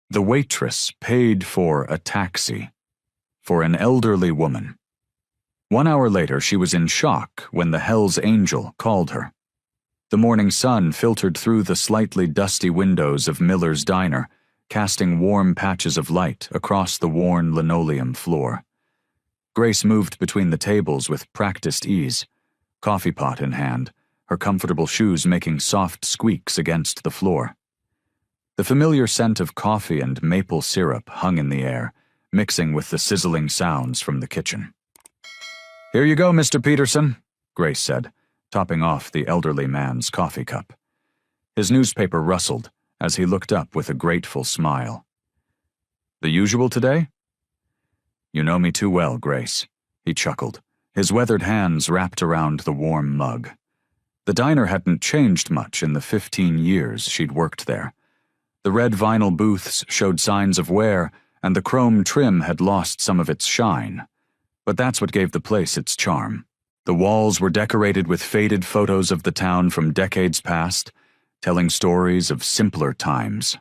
The waitress paid for a taxi for an elderly woman. 1 hour later, she was in shock when the Hell's Angel called her. The morning sun filtered through the slightly dusty windows of Miller's diner, casting warm patches of light across the worn linoleum floor. Grace moved between the tables with practiced ease, coffee pot in hand, her comfortable shoes making soft squeaks against the floor. The familiar scent of coffee and maple syrup hung in the air, mixing with the sizzling sounds from the kitchen. "Here you go, Mr. Peterson," Grace said, topping off the elderly man's coffee cup. His newspaper rustled as he looked up with a grateful smile. "The usual today?" "You know me too well, Grace," he chuckled, his weathered hands wrapped around the warm mug. The diner hadn't changed much in the 15 years she'd worked there. The red vinyl booths showed signs of wear, and the chrome trim had lost some of its shine. But that's what gave the place its charm. The walls were decorated with faded photos of the town from decades past, telling stories of simpler times.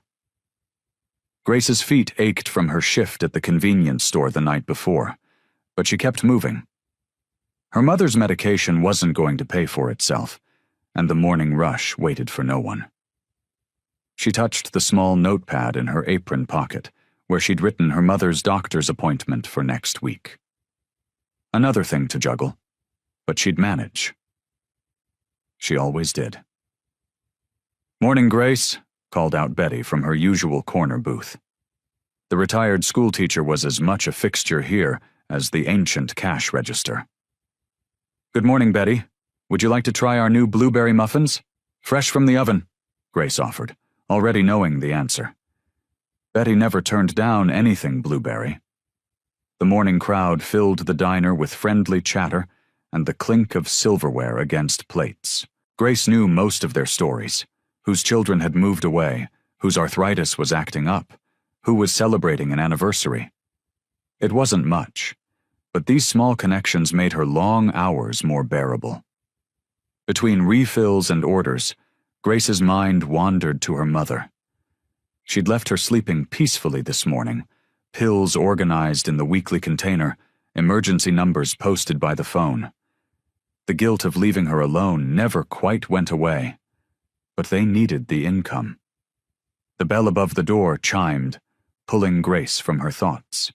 Grace's feet ached from her shift at the convenience store the night before, but she kept moving. Her mother's medication wasn't going to pay for itself, and the morning rush waited for no one. She touched the small notepad in her apron pocket, where she'd written her mother's doctor's appointment for next week. Another thing to juggle, but she'd manage. She always did. "Morning, Grace," called out Betty from her usual corner booth. The retired schoolteacher was as much a fixture here as the ancient cash register. "Good morning, Betty. Would you like to try our new blueberry muffins? Fresh from the oven," Grace offered, already knowing the answer. Betty never turned down anything blueberry. The morning crowd filled the diner with friendly chatter and the clink of silverware against plates. Grace knew most of their stories: whose children had moved away, whose arthritis was acting up, who was celebrating an anniversary. It wasn't much, but these small connections made her long hours more bearable. Between refills and orders, Grace's mind wandered to her mother. She'd left her sleeping peacefully this morning, pills organized in the weekly container, emergency numbers posted by the phone. The guilt of leaving her alone never quite went away, but they needed the income. The bell above the door chimed, pulling Grace from her thoughts.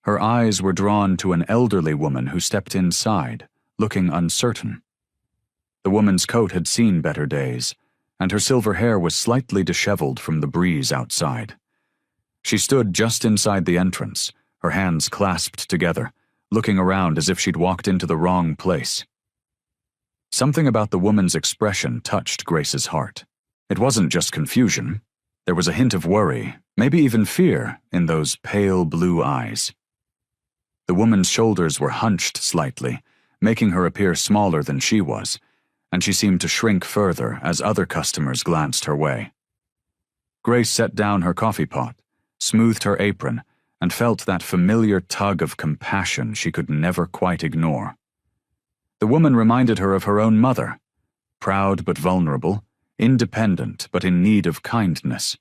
Her eyes were drawn to an elderly woman who stepped inside, looking uncertain. The woman's coat had seen better days, and her silver hair was slightly disheveled from the breeze outside. She stood just inside the entrance, her hands clasped together, looking around as if she'd walked into the wrong place. Something about the woman's expression touched Grace's heart. It wasn't just confusion. There was a hint of worry, maybe even fear, in those pale blue eyes. The woman's shoulders were hunched slightly, making her appear smaller than she was, and she seemed to shrink further as other customers glanced her way. Grace set down her coffee pot, smoothed her apron, and felt that familiar tug of compassion she could never quite ignore. The woman reminded her of her own mother, proud but vulnerable, independent but in need of kindness.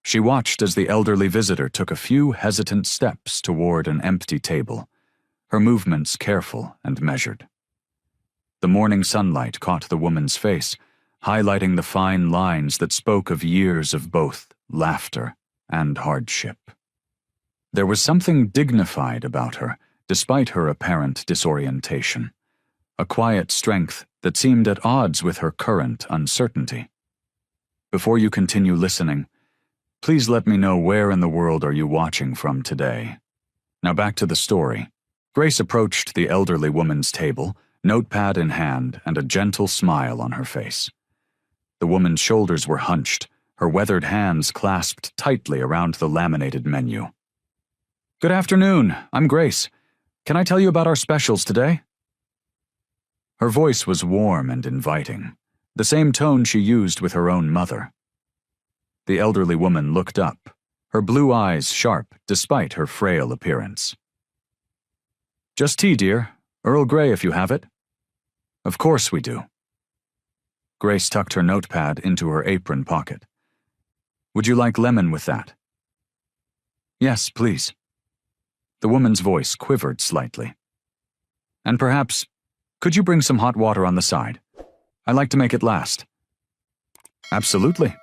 She watched as the elderly visitor took a few hesitant steps toward an empty table, her movements careful and measured. The morning sunlight caught the woman's face, highlighting the fine lines that spoke of years of both laughter and hardship. There was something dignified about her, despite her apparent disorientation, a quiet strength that seemed at odds with her current uncertainty. "Before you continue listening, please let me know where in the world are you watching from today. Now back to the story." Grace approached the elderly woman's table, notepad in hand and a gentle smile on her face. The woman's shoulders were hunched, her weathered hands clasped tightly around the laminated menu. "Good afternoon, I'm Grace. Can I tell you about our specials today?" Her voice was warm and inviting, the same tone she used with her own mother. The elderly woman looked up, her blue eyes sharp despite her frail appearance. "Just tea, dear. Earl Grey if you have it." "Of course we do." Grace tucked her notepad into her apron pocket. "Would you like lemon with that?" Yes, please. The woman's voice quivered slightly. And perhaps, could you bring some hot water on the side? I like to make it last. Absolutely.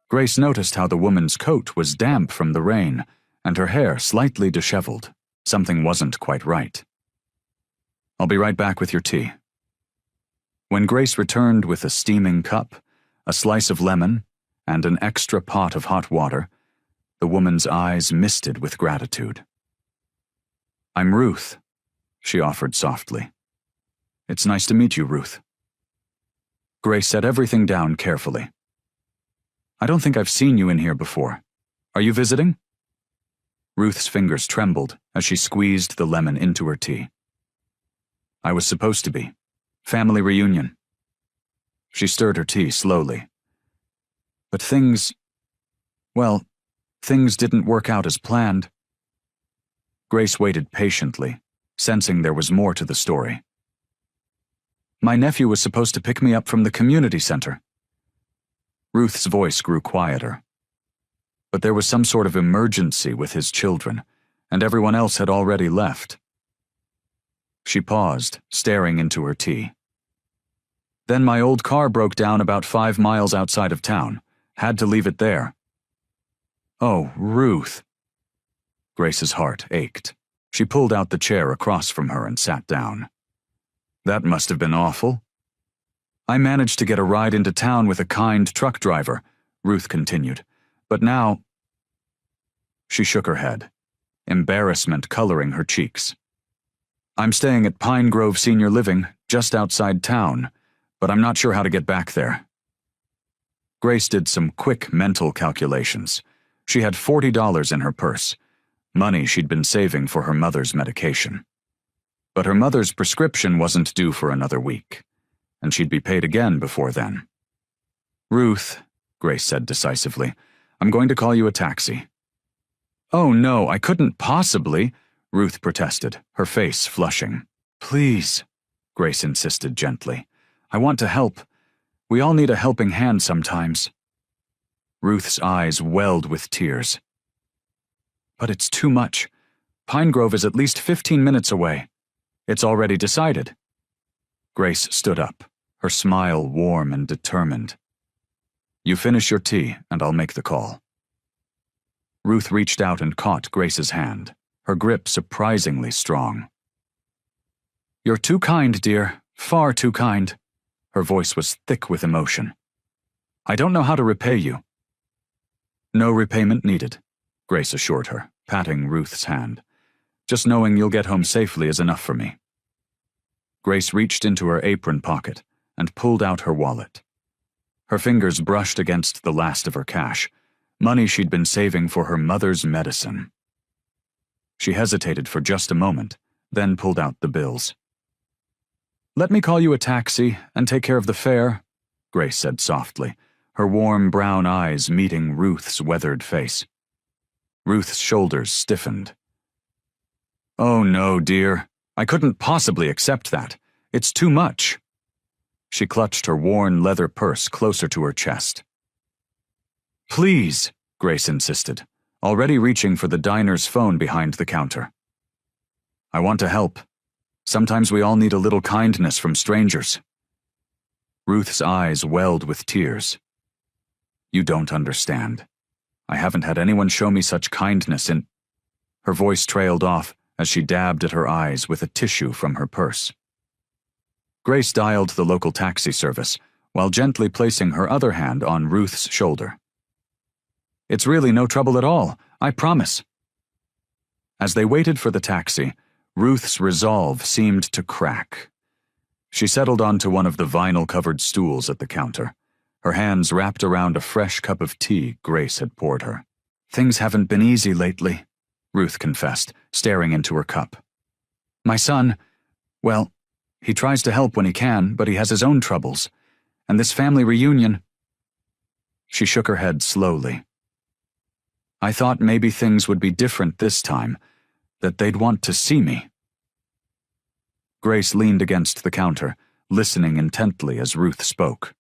Grace noticed how the woman's coat was damp from the rain, and her hair slightly disheveled. Something wasn't quite right. I'll be right back with your tea. When Grace returned with a steaming cup, a slice of lemon, and an extra pot of hot water, the woman's eyes misted with gratitude. I'm Ruth, she offered softly. It's nice to meet you, Ruth. Grace set everything down carefully. I don't think I've seen you in here before. Are you visiting? Ruth's fingers trembled as she squeezed the lemon into her tea. I was supposed to be. Family reunion. She stirred her tea slowly. But things didn't work out as planned. Grace waited patiently, sensing there was more to the story. My nephew was supposed to pick me up from the community center. Ruth's voice grew quieter. But there was some sort of emergency with his children, and everyone else had already left. She paused, staring into her tea. Then my old car broke down about 5 miles outside of town. Had to leave it there. Oh, Ruth. Grace's heart ached. She pulled out the chair across from her and sat down. That must have been awful. I managed to get a ride into town with a kind truck driver, Ruth continued. But now... She shook her head, embarrassment coloring her cheeks. I'm staying at Pine Grove Senior Living, just outside town, but I'm not sure how to get back there. Grace did some quick mental calculations. She had $40 in her purse, money she'd been saving for her mother's medication. But her mother's prescription wasn't due for another week, and she'd be paid again before then. Ruth, Grace said decisively, I'm going to call you a taxi. Oh no, I couldn't possibly, Ruth protested, her face flushing. Please, Grace insisted gently. I want to help. We all need a helping hand sometimes. Ruth's eyes welled with tears. But it's too much. Pine Grove is at least 15 minutes away. It's already decided. Grace stood up, her smile warm and determined. You finish your tea, and I'll make the call. Ruth reached out and caught Grace's hand, her grip surprisingly strong. You're too kind, dear, far too kind. Her voice was thick with emotion. I don't know how to repay you. No repayment needed, Grace assured her, patting Ruth's hand. Just knowing you'll get home safely is enough for me. Grace reached into her apron pocket and pulled out her wallet. Her fingers brushed against the last of her cash, money she'd been saving for her mother's medicine. She hesitated for just a moment, then pulled out the bills. Let me call you a taxi and take care of the fare, Grace said softly, her warm brown eyes meeting Ruth's weathered face. Ruth's shoulders stiffened. Oh no, dear. I couldn't possibly accept that. It's too much. She clutched her worn leather purse closer to her chest. Please, Grace insisted, already reaching for the diner's phone behind the counter. I want to help. Sometimes we all need a little kindness from strangers. Ruth's eyes welled with tears. You don't understand. I haven't had anyone show me such kindness in... Her voice trailed off as she dabbed at her eyes with a tissue from her purse. Grace dialed the local taxi service while gently placing her other hand on Ruth's shoulder. It's really no trouble at all, I promise. As they waited for the taxi, Ruth's resolve seemed to crack. She settled onto one of the vinyl-covered stools at the counter, her hands wrapped around a fresh cup of tea Grace had poured her. Things haven't been easy lately, Ruth confessed, staring into her cup. My son, well, he tries to help when he can, but he has his own troubles. And this family reunion... She shook her head slowly. I thought maybe things would be different this time, that they'd want to see me. Grace leaned against the counter, listening intently as Ruth spoke.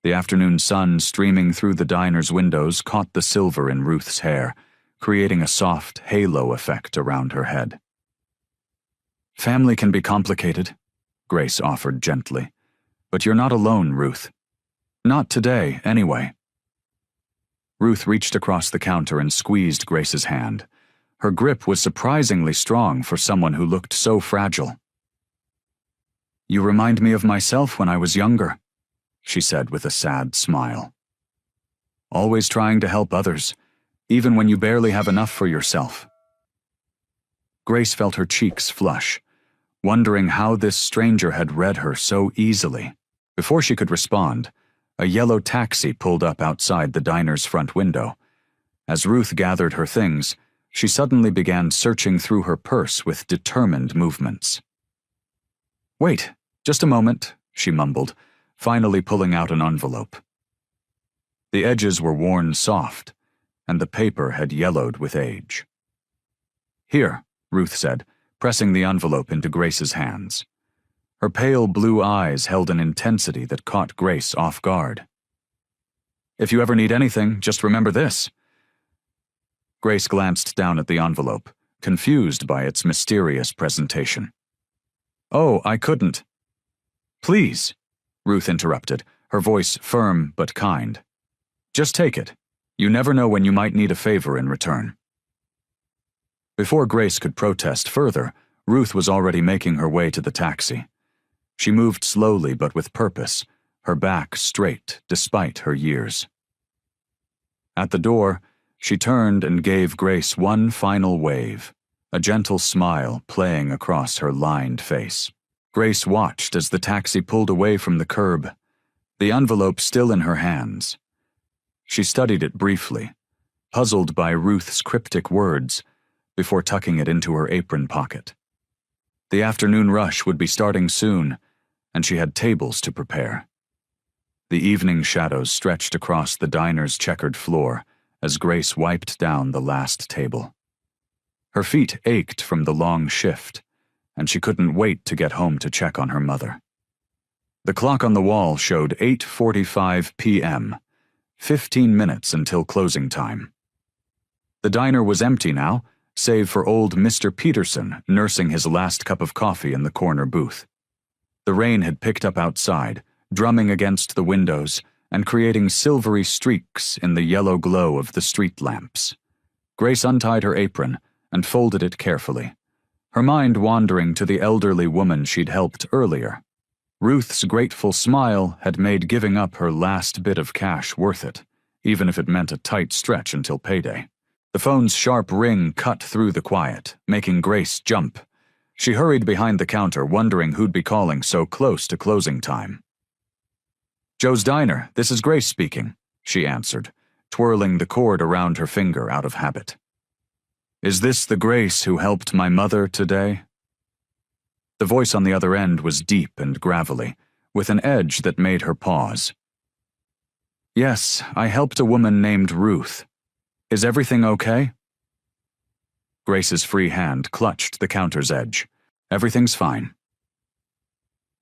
The afternoon sun streaming through the diner's windows caught the silver in Ruth's hair, creating a soft halo effect around her head. "Family can be complicated," Grace offered gently. "But you're not alone, Ruth. Not today, anyway." Ruth reached across the counter and squeezed Grace's hand. Her grip was surprisingly strong for someone who looked so fragile. "You remind me of myself when I was younger," she said with a sad smile. "Always trying to help others, even when you barely have enough for yourself." Grace felt her cheeks flush, wondering how this stranger had read her so easily. Before she could respond, a yellow taxi pulled up outside the diner's front window. As Ruth gathered her things, she suddenly began searching through her purse with determined movements. "Wait, just a moment," she mumbled, finally pulling out an envelope. The edges were worn soft, and the paper had yellowed with age. "Here," Ruth said, pressing the envelope into Grace's hands. Her pale blue eyes held an intensity that caught Grace off guard. "If you ever need anything, just remember this." Grace glanced down at the envelope, confused by its mysterious presentation. "Oh, I couldn't." "Please," Ruth interrupted, her voice firm but kind. "Just take it. You never know when you might need a favor in return." Before Grace could protest further, Ruth was already making her way to the taxi. She moved slowly but with purpose, her back straight despite her years. At the door, she turned and gave Grace one final wave, a gentle smile playing across her lined face. Grace watched as the taxi pulled away from the curb, the envelope still in her hands. She studied it briefly, puzzled by Ruth's cryptic words, before tucking it into her apron pocket. The afternoon rush would be starting soon, and she had tables to prepare. The evening shadows stretched across the diner's checkered floor as Grace wiped down the last table. Her feet ached from the long shift, and she couldn't wait to get home to check on her mother. The clock on the wall showed 8:45 p.m., 15 minutes until closing time. The diner was empty now, save for old Mr. Peterson nursing his last cup of coffee in the corner booth. The rain had picked up outside, drumming against the windows and creating silvery streaks in the yellow glow of the street lamps. Grace untied her apron and folded it carefully, her mind wandering to the elderly woman she'd helped earlier. Ruth's grateful smile had made giving up her last bit of cash worth it, even if it meant a tight stretch until payday. The phone's sharp ring cut through the quiet, making Grace jump. She hurried behind the counter, wondering who'd be calling so close to closing time. "Joe's Diner, this is Grace speaking," she answered, twirling the cord around her finger out of habit. "Is this the Grace who helped my mother today?" The voice on the other end was deep and gravelly, with an edge that made her pause. "Yes, I helped a woman named Ruth. Is everything okay?" Grace's free hand clutched the counter's edge. "Everything's fine."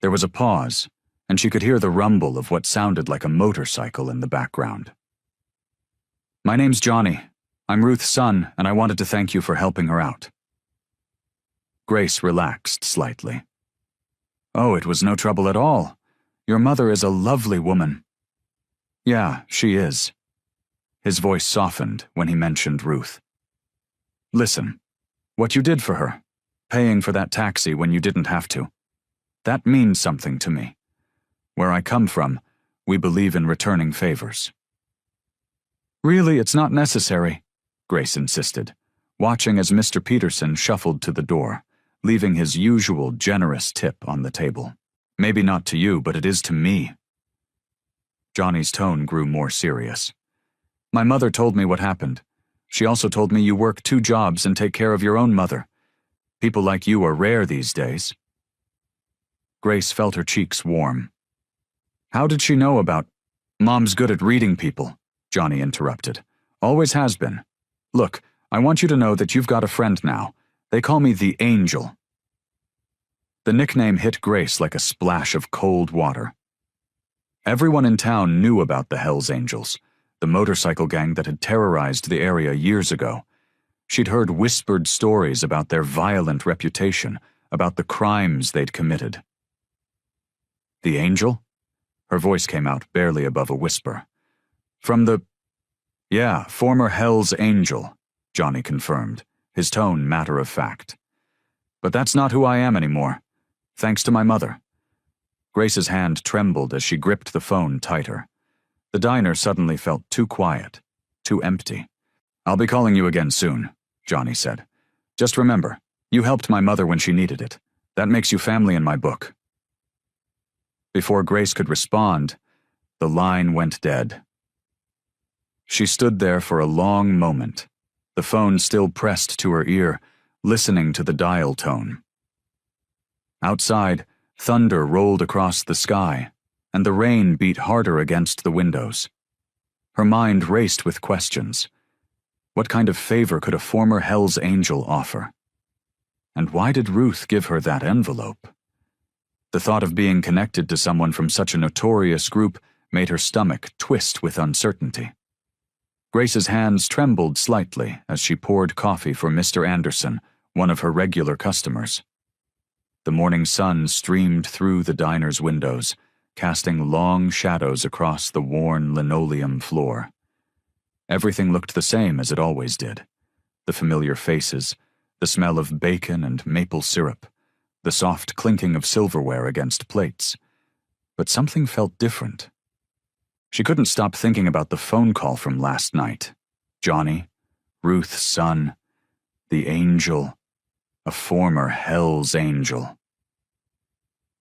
There was a pause, and she could hear the rumble of what sounded like a motorcycle in the background. "My name's Johnny. I'm Ruth's son, and I wanted to thank you for helping her out." Grace relaxed slightly. "Oh, it was no trouble at all. Your mother is a lovely woman." "Yeah, she is." His voice softened when he mentioned Ruth. "Listen, what you did for her, paying for that taxi when you didn't have to, that means something to me. Where I come from, we believe in returning favors." "Really, it's not necessary," Grace insisted, watching as Mr. Peterson shuffled to the door, leaving his usual generous tip on the table. "Maybe not to you, but it is to me." Johnny's tone grew more serious. "My mother told me what happened. She also told me you work 2 jobs and take care of your own mother. People like you are rare these days." Grace felt her cheeks warm. "How did she know about—" "Mom's good at reading people," Johnny interrupted. "Always has been. Look, I want you to know that you've got a friend now. They call me the Angel." The nickname hit Grace like a splash of cold water. Everyone in town knew about the hellsangels, the motorcycle gang that had terrorized the area years ago, She'd heard whispered stories about their violent reputation, about the crimes they'd committed. The angel? Her voice came out barely above a whisper. From the... Yeah, former Hell's Angel, Johnny confirmed, his tone matter of fact. But that's not who I am anymore, thanks to my mother. Grace's hand trembled as she gripped the phone tighter. The diner suddenly felt too quiet, too empty. I'll be calling you again soon, Johnny said. Just remember, you helped my mother when she needed it. That makes you family in my book. Before Grace could respond, the line went dead. She stood there for a long moment, the phone still pressed to her ear, listening to the dial tone. Outside, thunder rolled across the sky, and the rain beat harder against the windows. Her mind raced with questions. What kind of favor could a former Hell's Angel offer? And why did Ruth give her that envelope? The thought of being connected to someone from such a notorious group made her stomach twist with uncertainty. Grace's hands trembled slightly as she poured coffee for Mr. Anderson, one of her regular customers. The morning sun streamed through the diner's windows, casting long shadows across the worn linoleum floor. Everything looked the same as it always did. The familiar faces, the smell of bacon and maple syrup, the soft clinking of silverware against plates. But something felt different. She couldn't stop thinking about the phone call from last night. Johnny, Ruth's son, the angel, a former Hell's Angel.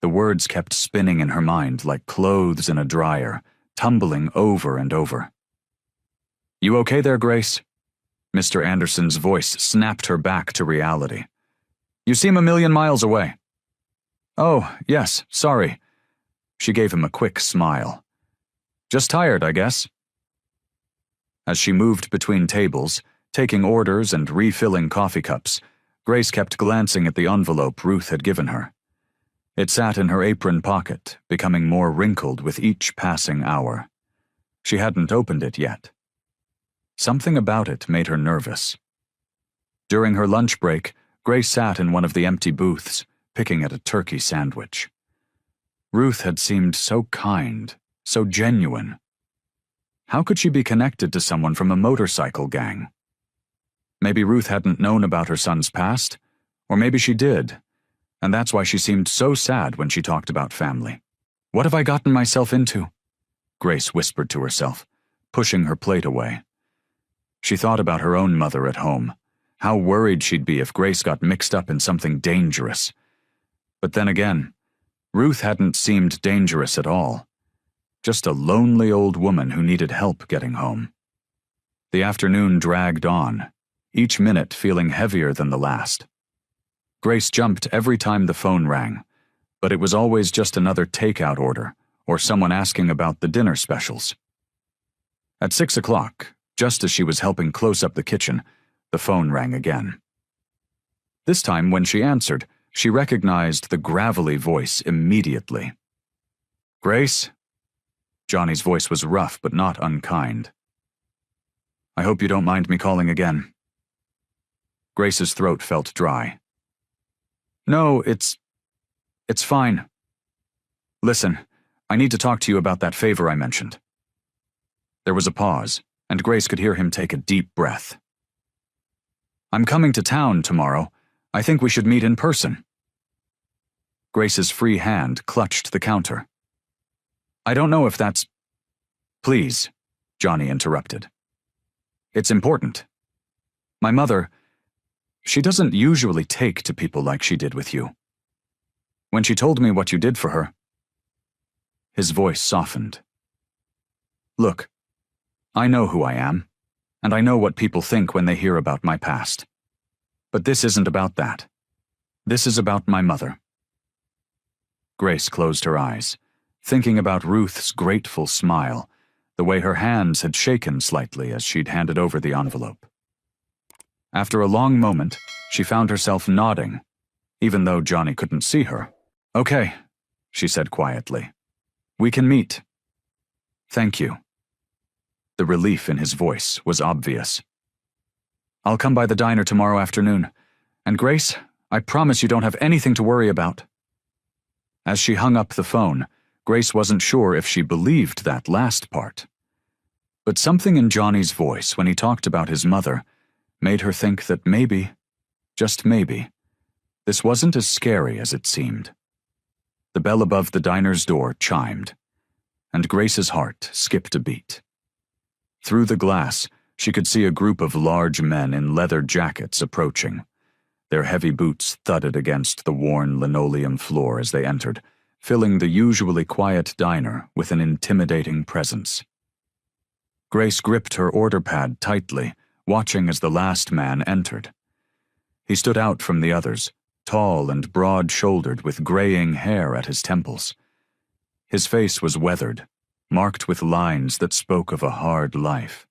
The words kept spinning in her mind like clothes in a dryer, tumbling over and over. You okay there, Grace? Mr. Anderson's voice snapped her back to reality. You seem a million miles away. Oh, yes, sorry. She gave him a quick smile. Just tired, I guess. As she moved between tables, taking orders and refilling coffee cups, Grace kept glancing at the envelope Ruth had given her. It sat in her apron pocket, becoming more wrinkled with each passing hour. She hadn't opened it yet. Something about it made her nervous. During her lunch break, Grace sat in one of the empty booths, picking at a turkey sandwich. Ruth had seemed so kind, so genuine. How could she be connected to someone from a motorcycle gang? Maybe Ruth hadn't known about her son's past, or maybe she did, and that's why she seemed so sad when she talked about family. What have I gotten myself into? Grace whispered to herself, pushing her plate away. She thought about her own mother at home, how worried she'd be if Grace got mixed up in something dangerous. But then again, Ruth hadn't seemed dangerous at all. Just a lonely old woman who needed help getting home. The afternoon dragged on, each minute feeling heavier than the last. Grace jumped every time the phone rang, but it was always just another takeout order or someone asking about the dinner specials. At 6 o'clock, just as she was helping close up the kitchen, the phone rang again. This time, when she answered, she recognized the gravelly voice immediately. Grace? Johnny's voice was rough but not unkind. I hope you don't mind me calling again. Grace's throat felt dry. No, it's fine. Listen, I need to talk to you about that favor I mentioned. There was a pause, and Grace could hear him take a deep breath. I'm coming to town tomorrow. I think we should meet in person. Grace's free hand clutched the counter. I don't know if that's... Please, Johnny interrupted. It's important. My mother, she doesn't usually take to people like she did with you. When she told me what you did for her... His voice softened. Look, I know who I am, and I know what people think when they hear about my past. But this isn't about that. This is about my mother. Grace closed her eyes, thinking about Ruth's grateful smile, the way her hands had shaken slightly as she'd handed over the envelope. After a long moment, she found herself nodding, even though Johnny couldn't see her. Okay, she said quietly. We can meet. Thank you. The relief in his voice was obvious. I'll come by the diner tomorrow afternoon. And Grace, I promise you don't have anything to worry about." As she hung up the phone, Grace wasn't sure if she believed that last part. But something in Johnny's voice when he talked about his mother made her think that maybe, just maybe, this wasn't as scary as it seemed. The bell above the diner's door chimed, and Grace's heart skipped a beat. Through the glass, she could see a group of large men in leather jackets approaching. Their heavy boots thudded against the worn linoleum floor as they entered, filling the usually quiet diner with an intimidating presence. Grace gripped her order pad tightly, watching as the last man entered. He stood out from the others, tall and broad-shouldered with graying hair at his temples. His face was weathered, marked with lines that spoke of a hard life.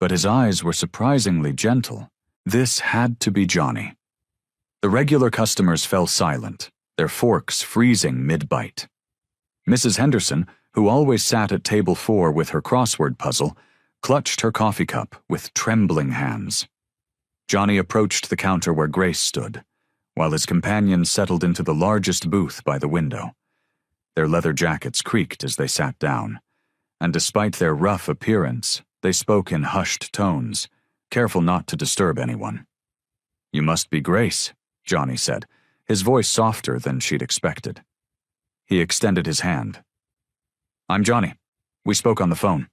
But his eyes were surprisingly gentle. This had to be Johnny. The regular customers fell silent, their forks freezing mid-bite. Mrs. Henderson, who always sat at table 4 with her crossword puzzle, clutched her coffee cup with trembling hands. Johnny approached the counter where Grace stood, while his companions settled into the largest booth by the window. Their leather jackets creaked as they sat down, and despite their rough appearance, they spoke in hushed tones, careful not to disturb anyone. "You must be Grace," Johnny said, his voice softer than she'd expected. He extended his hand. "I'm Johnny. We spoke on the phone."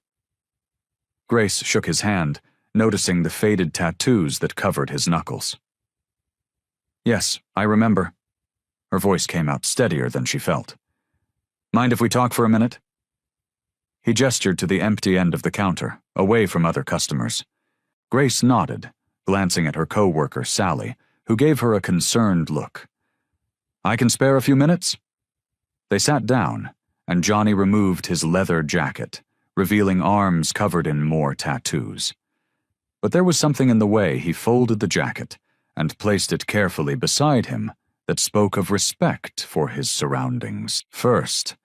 Grace shook his hand, noticing the faded tattoos that covered his knuckles. "Yes, I remember." Her voice came out steadier than she felt. "Mind if we talk for a minute?" He gestured to the empty end of the counter, away from other customers. Grace nodded, glancing at her co-worker, Sally, who gave her a concerned look. "I can spare a few minutes?" They sat down, and Johnny removed his leather jacket, revealing arms covered in more tattoos. But there was something in the way he folded the jacket and placed it carefully beside him that spoke of respect for his surroundings. "First,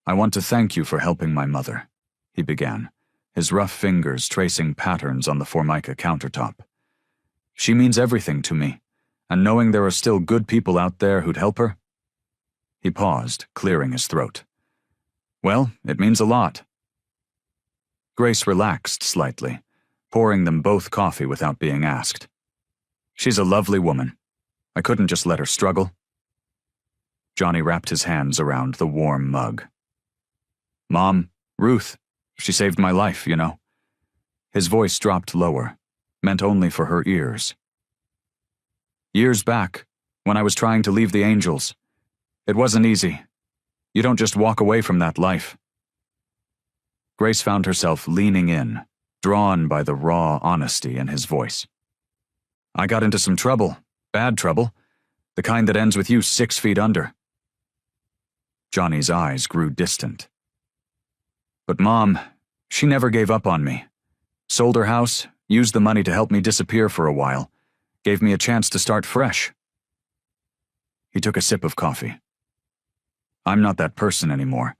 I want to thank you for helping my mother," he began, his rough fingers tracing patterns on the Formica countertop. "She means everything to me, and knowing there are still good people out there who'd help her." He paused, clearing his throat. "Well, it means a lot." Grace relaxed slightly, pouring them both coffee without being asked. "She's a lovely woman. I couldn't just let her struggle." Johnny wrapped his hands around the warm mug. "Mom, Ruth, she saved my life, you know." His voice dropped lower, meant only for her ears. "Years back, when I was trying to leave the Angels, it wasn't easy. You don't just walk away from that life." Grace found herself leaning in, drawn by the raw honesty in his voice. "I got into some trouble, bad trouble, the kind that ends with you 6 feet under." Johnny's eyes grew distant. "But Mom, she never gave up on me. Sold her house, used the money to help me disappear for a while, gave me a chance to start fresh." He took a sip of coffee. "I'm not that person anymore,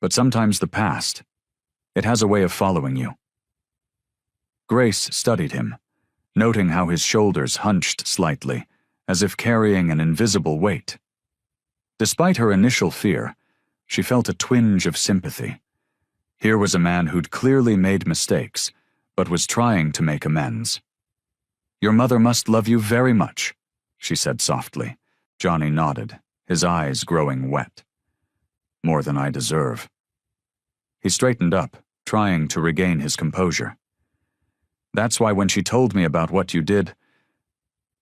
but sometimes the past, it has a way of following you." Grace studied him, noting how his shoulders hunched slightly, as if carrying an invisible weight. Despite her initial fear, she felt a twinge of sympathy. Here was a man who'd clearly made mistakes, but was trying to make amends. "Your mother must love you very much," she said softly. Johnny nodded, his eyes growing wet. "More than I deserve." He straightened up, trying to regain his composure. "That's why when she told me about what you did,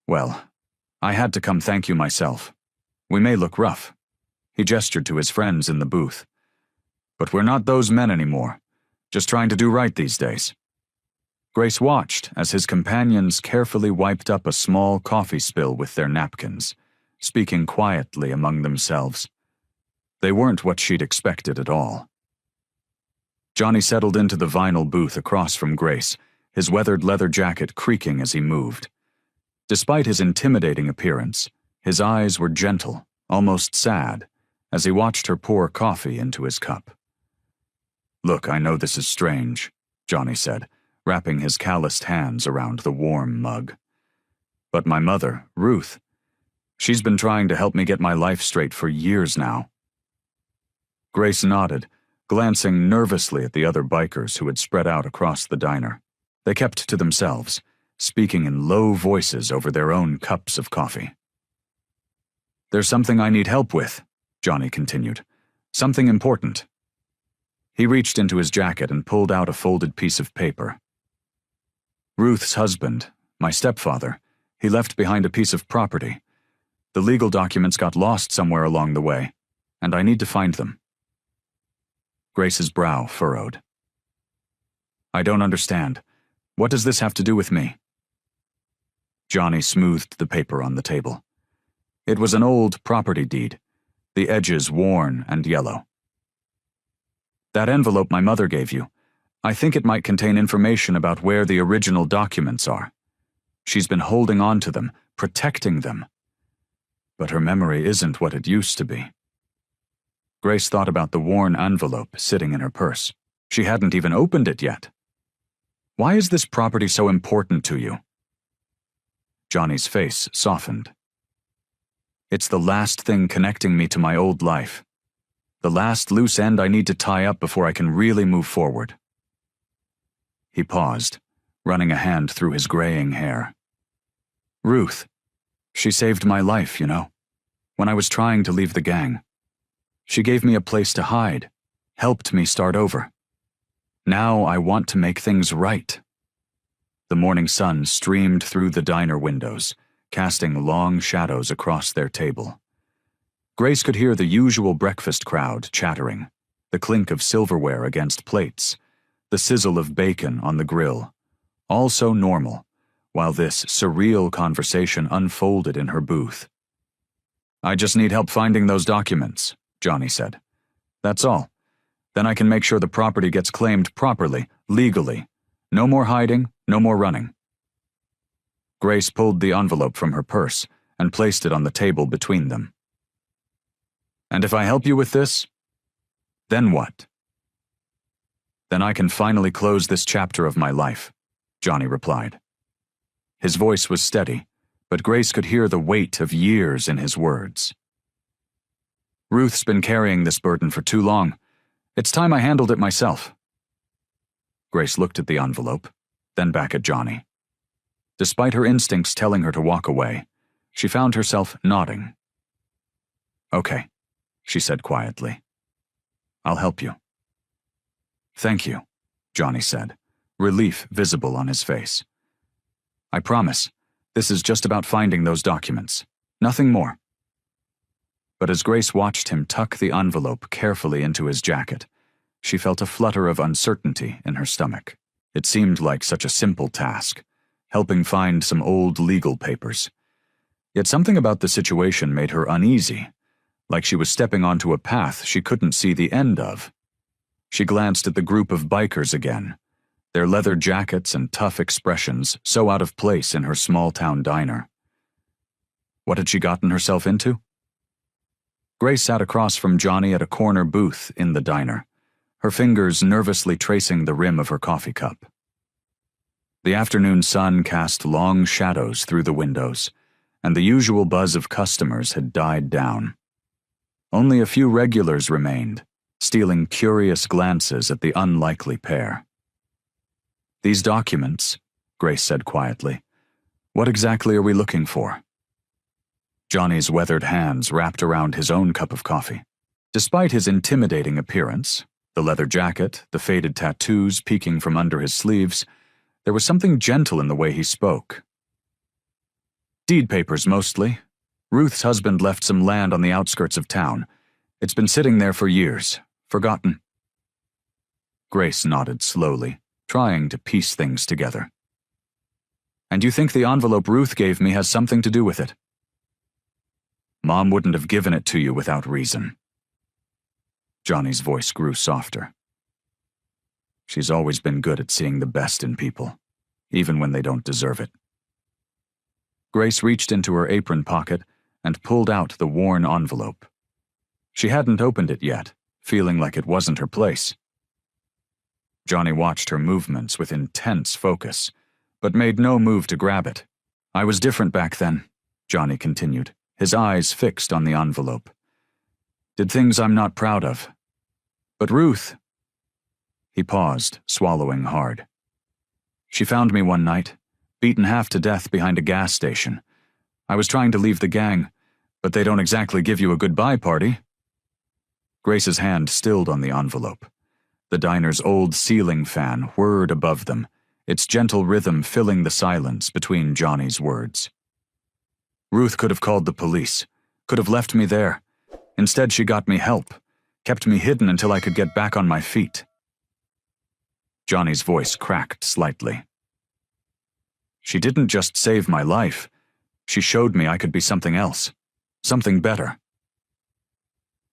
well, I had to come thank you myself. We may look rough." He gestured to his friends in the booth. "But we're not those men anymore, just trying to do right these days." Grace watched as his companions carefully wiped up a small coffee spill with their napkins, speaking quietly among themselves. They weren't what she'd expected at all. Johnny settled into the vinyl booth across from Grace, his weathered leather jacket creaking as he moved. Despite his intimidating appearance, his eyes were gentle, almost sad, as he watched her pour coffee into his cup. "Look, I know this is strange," Johnny said, wrapping his calloused hands around the warm mug. "But my mother, Ruth, she's been trying to help me get my life straight for years now." Grace nodded, glancing nervously at the other bikers who had spread out across the diner. They kept to themselves, speaking in low voices over their own cups of coffee. "There's something I need help with," Johnny continued. "Something important." He reached into his jacket and pulled out a folded piece of paper. "Ruth's husband, my stepfather, he left behind a piece of property. The legal documents got lost somewhere along the way, and I need to find them." Grace's brow furrowed. "I don't understand. What does this have to do with me?" Johnny smoothed the paper on the table. It was an old property deed, the edges worn and yellow. "That envelope my mother gave you, I think it might contain information about where the original documents are. She's been holding on to them, protecting them. But her memory isn't what it used to be." Grace thought about the worn envelope sitting in her purse. She hadn't even opened it yet. "Why is this property so important to you?" Johnny's face softened. "It's the last thing connecting me to my old life. The last loose end I need to tie up before I can really move forward." He paused, running a hand through his graying hair. "Ruth, she saved my life, you know, when I was trying to leave the gang. She gave me a place to hide, helped me start over. Now I want to make things right." The morning sun streamed through the diner windows, casting long shadows across their table. Grace could hear the usual breakfast crowd chattering, the clink of silverware against plates, the sizzle of bacon on the grill, all so normal, while this surreal conversation unfolded in her booth. "I just need help finding those documents," Johnny said. "That's all. Then I can make sure the property gets claimed properly, legally. No more hiding, no more running." Grace pulled the envelope from her purse and placed it on the table between them. "And if I help you with this, then what?" "Then I can finally close this chapter of my life," Johnny replied. His voice was steady, but Grace could hear the weight of years in his words. "Ruth's been carrying this burden for too long. It's time I handled it myself." Grace looked at the envelope, then back at Johnny. Despite her instincts telling her to walk away, she found herself nodding. "Okay," she said quietly. "I'll help you." "Thank you," Johnny said, relief visible on his face. "I promise, this is just about finding those documents. Nothing more." But as Grace watched him tuck the envelope carefully into his jacket, she felt a flutter of uncertainty in her stomach. It seemed like such a simple task, helping find some old legal papers. Yet something about the situation made her uneasy, like she was stepping onto a path she couldn't see the end of. She glanced at the group of bikers again, their leather jackets and tough expressions so out of place in her small-town diner. What had she gotten herself into? Grace sat across from Johnny at a corner booth in the diner, her fingers nervously tracing the rim of her coffee cup. The afternoon sun cast long shadows through the windows, and the usual buzz of customers had died down. Only a few regulars remained, stealing curious glances at the unlikely pair. "These documents," Grace said quietly, "what exactly are we looking for?" Johnny's weathered hands wrapped around his own cup of coffee. Despite his intimidating appearance, the leather jacket, the faded tattoos peeking from under his sleeves, there was something gentle in the way he spoke. "Deed papers, mostly. Ruth's husband left some land on the outskirts of town. It's been sitting there for years, forgotten." Grace nodded slowly, trying to piece things together. "And you think the envelope Ruth gave me has something to do with it?" "Mom wouldn't have given it to you without reason." Johnny's voice grew softer. "She's always been good at seeing the best in people, even when they don't deserve it." Grace reached into her apron pocket and pulled out the worn envelope. She hadn't opened it yet, feeling like it wasn't her place. Johnny watched her movements with intense focus, but made no move to grab it. I was different back then, Johnny continued, his eyes fixed on the envelope. Did things I'm not proud of. But Ruth... He paused, swallowing hard. She found me one night, beaten half to death behind a gas station. I was trying to leave the gang, but they don't exactly give you a goodbye party. Grace's hand stilled on the envelope. The diner's old ceiling fan whirred above them, its gentle rhythm filling the silence between Johnny's words. Ruth could have called the police, could have left me there. Instead, she got me help, kept me hidden until I could get back on my feet. Johnny's voice cracked slightly. She didn't just save my life. She showed me I could be something else, something better.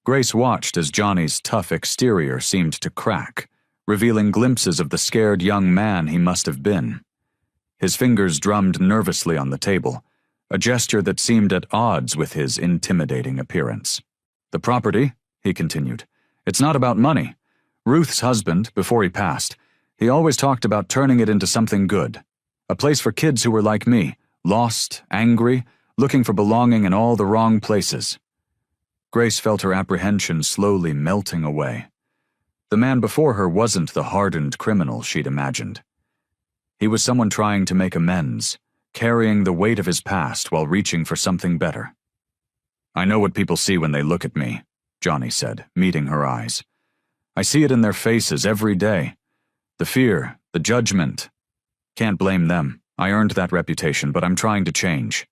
Grace watched as Johnny's tough exterior seemed to crack, revealing glimpses of the scared young man he must have been. His fingers drummed nervously on the table, a gesture that seemed at odds with his intimidating appearance. The property, he continued, it's not about money. Ruth's husband, before he passed, he always talked about turning it into something good. A place for kids who were like me, lost, angry, looking for belonging in all the wrong places. Grace felt her apprehension slowly melting away. The man before her wasn't the hardened criminal she'd imagined. He was someone trying to make amends, carrying the weight of his past while reaching for something better. I know what people see when they look at me, Johnny said, meeting her eyes. I see it in their faces every day. The fear, the judgment. Can't blame them. I earned that reputation, but I'm trying to change.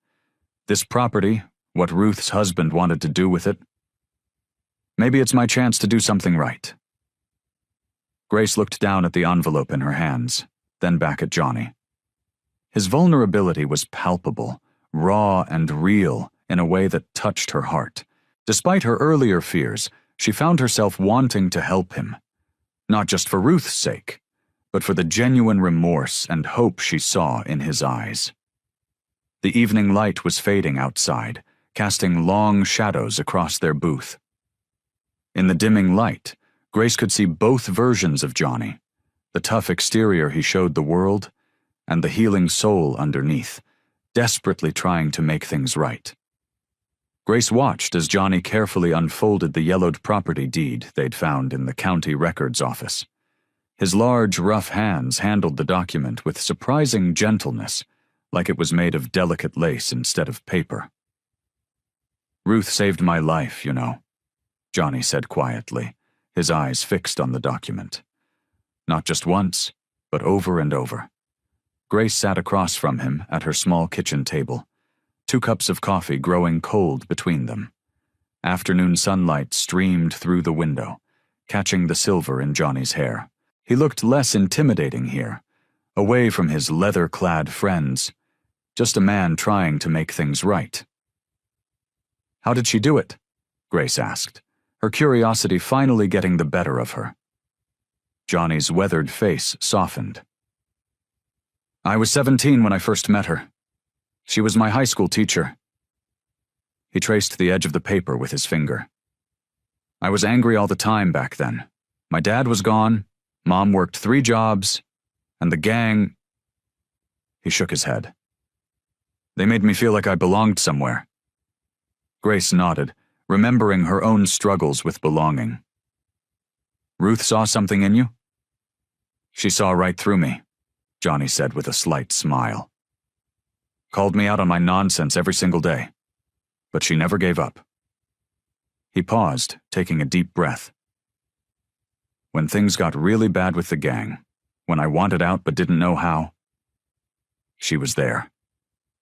This property, what Ruth's husband wanted to do with it, maybe it's my chance to do something right. Grace looked down at the envelope in her hands, then back at Johnny. His vulnerability was palpable, raw and real in a way that touched her heart. Despite her earlier fears, she found herself wanting to help him. Not just for Ruth's sake, but for the genuine remorse and hope she saw in his eyes. The evening light was fading outside, casting long shadows across their booth. In the dimming light, Grace could see both versions of Johnny, the tough exterior he showed the world, and the healing soul underneath, desperately trying to make things right. Grace watched as Johnny carefully unfolded the yellowed property deed they'd found in the county records office. His large, rough hands handled the document with surprising gentleness, like it was made of delicate lace instead of paper. Ruth saved my life, you know, Johnny said quietly, his eyes fixed on the document. Not just once, but over and over. Grace sat across from him at her small kitchen table, 2 cups of coffee growing cold between them. Afternoon sunlight streamed through the window, catching the silver in Johnny's hair. He looked less intimidating here, away from his leather-clad friends, just a man trying to make things right. How did she do it? Grace asked, her curiosity finally getting the better of her. Johnny's weathered face softened. I was 17 when I first met her. She was my high school teacher. He traced the edge of the paper with his finger. I was angry all the time back then. My dad was gone, Mom worked 3 jobs, and the gang... He shook his head. They made me feel like I belonged somewhere. Grace nodded, remembering her own struggles with belonging. Ruth saw something in you? She saw right through me, Johnny said with a slight smile. Called me out on my nonsense every single day, but she never gave up. He paused, taking a deep breath. When things got really bad with the gang, when I wanted out but didn't know how, she was there.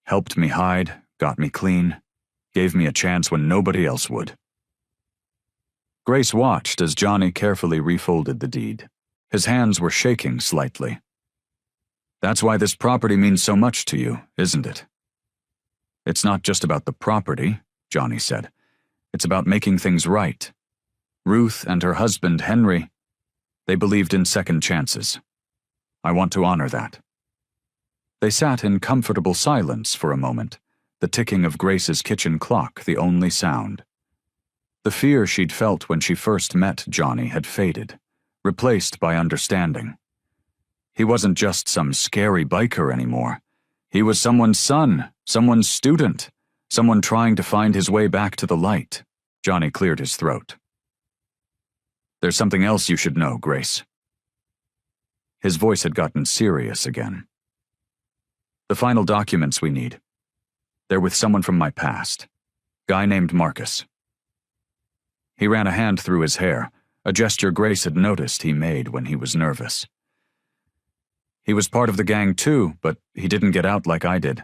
Helped me hide, got me clean, gave me a chance when nobody else would. Grace watched as Johnny carefully refolded the deed. His hands were shaking slightly. That's why this property means so much to you, isn't it? It's not just about the property, Johnny said. It's about making things right. Ruth and her husband, Henry, they believed in second chances. I want to honor that. They sat in comfortable silence for a moment, the ticking of Grace's kitchen clock the only sound. The fear she'd felt when she first met Johnny had faded, replaced by understanding. He wasn't just some scary biker anymore. He was someone's son, someone's student, someone trying to find his way back to the light. Johnny cleared his throat. There's something else you should know, Grace. His voice had gotten serious again. The final documents we need. They're with someone from my past. Guy named Marcus. He ran a hand through his hair, a gesture Grace had noticed he made when he was nervous. He was part of the gang too, but he didn't get out like I did.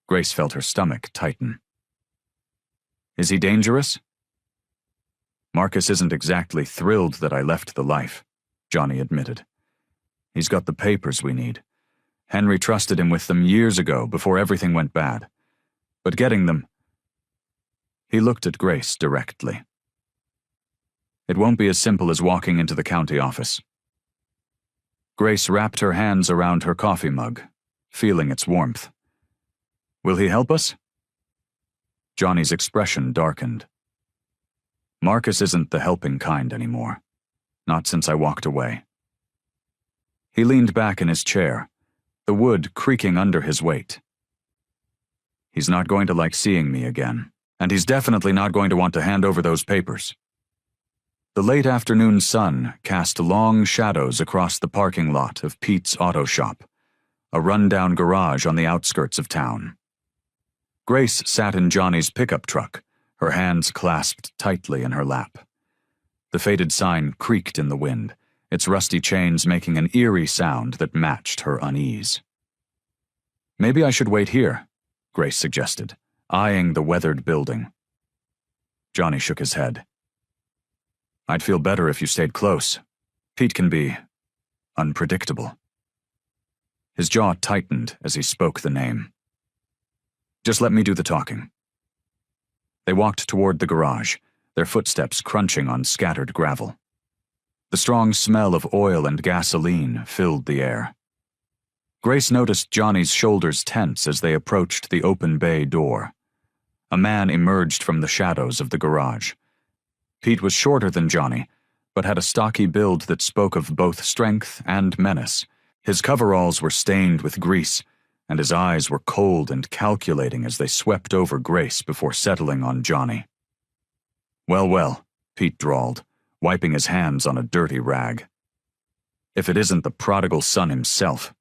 Grace felt her stomach tighten. Is he dangerous? Marcus isn't exactly thrilled that I left the life, Johnny admitted. He's got the papers we need. Henry trusted him with them years ago, before everything went bad. But getting them... He looked at Grace directly. It won't be as simple as walking into the county office. Grace wrapped her hands around her coffee mug, feeling its warmth. Will he help us? Johnny's expression darkened. Marcus isn't the helping kind anymore. Not since I walked away. He leaned back in his chair, the wood creaking under his weight. He's not going to like seeing me again, and he's definitely not going to want to hand over those papers. The late afternoon sun cast long shadows across the parking lot of Pete's auto shop, a rundown garage on the outskirts of town. Grace sat in Johnny's pickup truck, her hands clasped tightly in her lap. The faded sign creaked in the wind, its rusty chains making an eerie sound that matched her unease. Maybe I should wait here, Grace suggested, eyeing the weathered building. Johnny shook his head. I'd feel better if you stayed close. Pete can be unpredictable. His jaw tightened as he spoke the name. Just let me do the talking. They walked toward the garage, their footsteps crunching on scattered gravel. The strong smell of oil and gasoline filled the air. Grace noticed Johnny's shoulders tense as they approached the open bay door. A man emerged from the shadows of the garage. Pete was shorter than Johnny, but had a stocky build that spoke of both strength and menace. His coveralls were stained with grease, and his eyes were cold and calculating as they swept over Grace before settling on Johnny. Well, well, Pete drawled, wiping his hands on a dirty rag. If it isn't the prodigal son himself.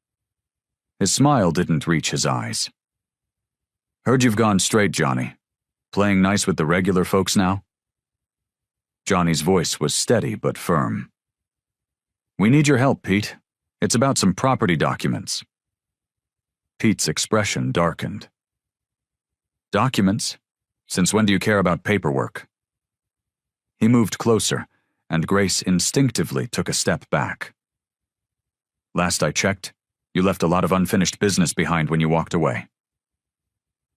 His smile didn't reach his eyes. Heard you've gone straight, Johnny. Playing nice with the regular folks now? Johnny's voice was steady but firm. We need your help, Pete. It's about some property documents. Pete's expression darkened. Documents? Since when do you care about paperwork? He moved closer, and Grace instinctively took a step back. Last I checked, you left a lot of unfinished business behind when you walked away.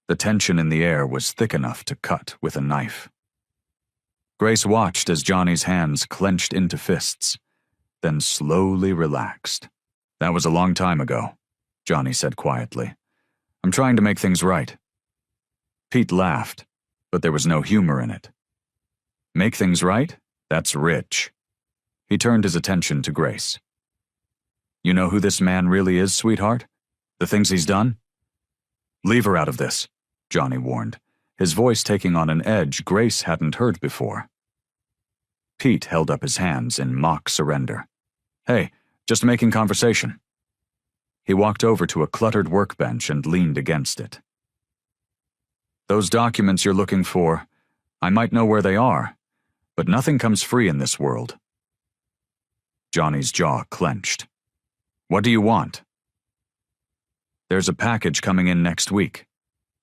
The tension in the air was thick enough to cut with a knife. Grace watched as Johnny's hands clenched into fists, then slowly relaxed. That was a long time ago, Johnny said quietly. I'm trying to make things right. Pete laughed, but there was no humor in it. Make things right? That's rich. He turned his attention to Grace. You know who this man really is, sweetheart? The things he's done? Leave her out of this, Johnny warned, his voice taking on an edge Grace hadn't heard before. Pete held up his hands in mock surrender. Hey, just making conversation. He walked over to a cluttered workbench and leaned against it. Those documents you're looking for, I might know where they are, but nothing comes free in this world. Johnny's jaw clenched. What do you want? There's a package coming in next week,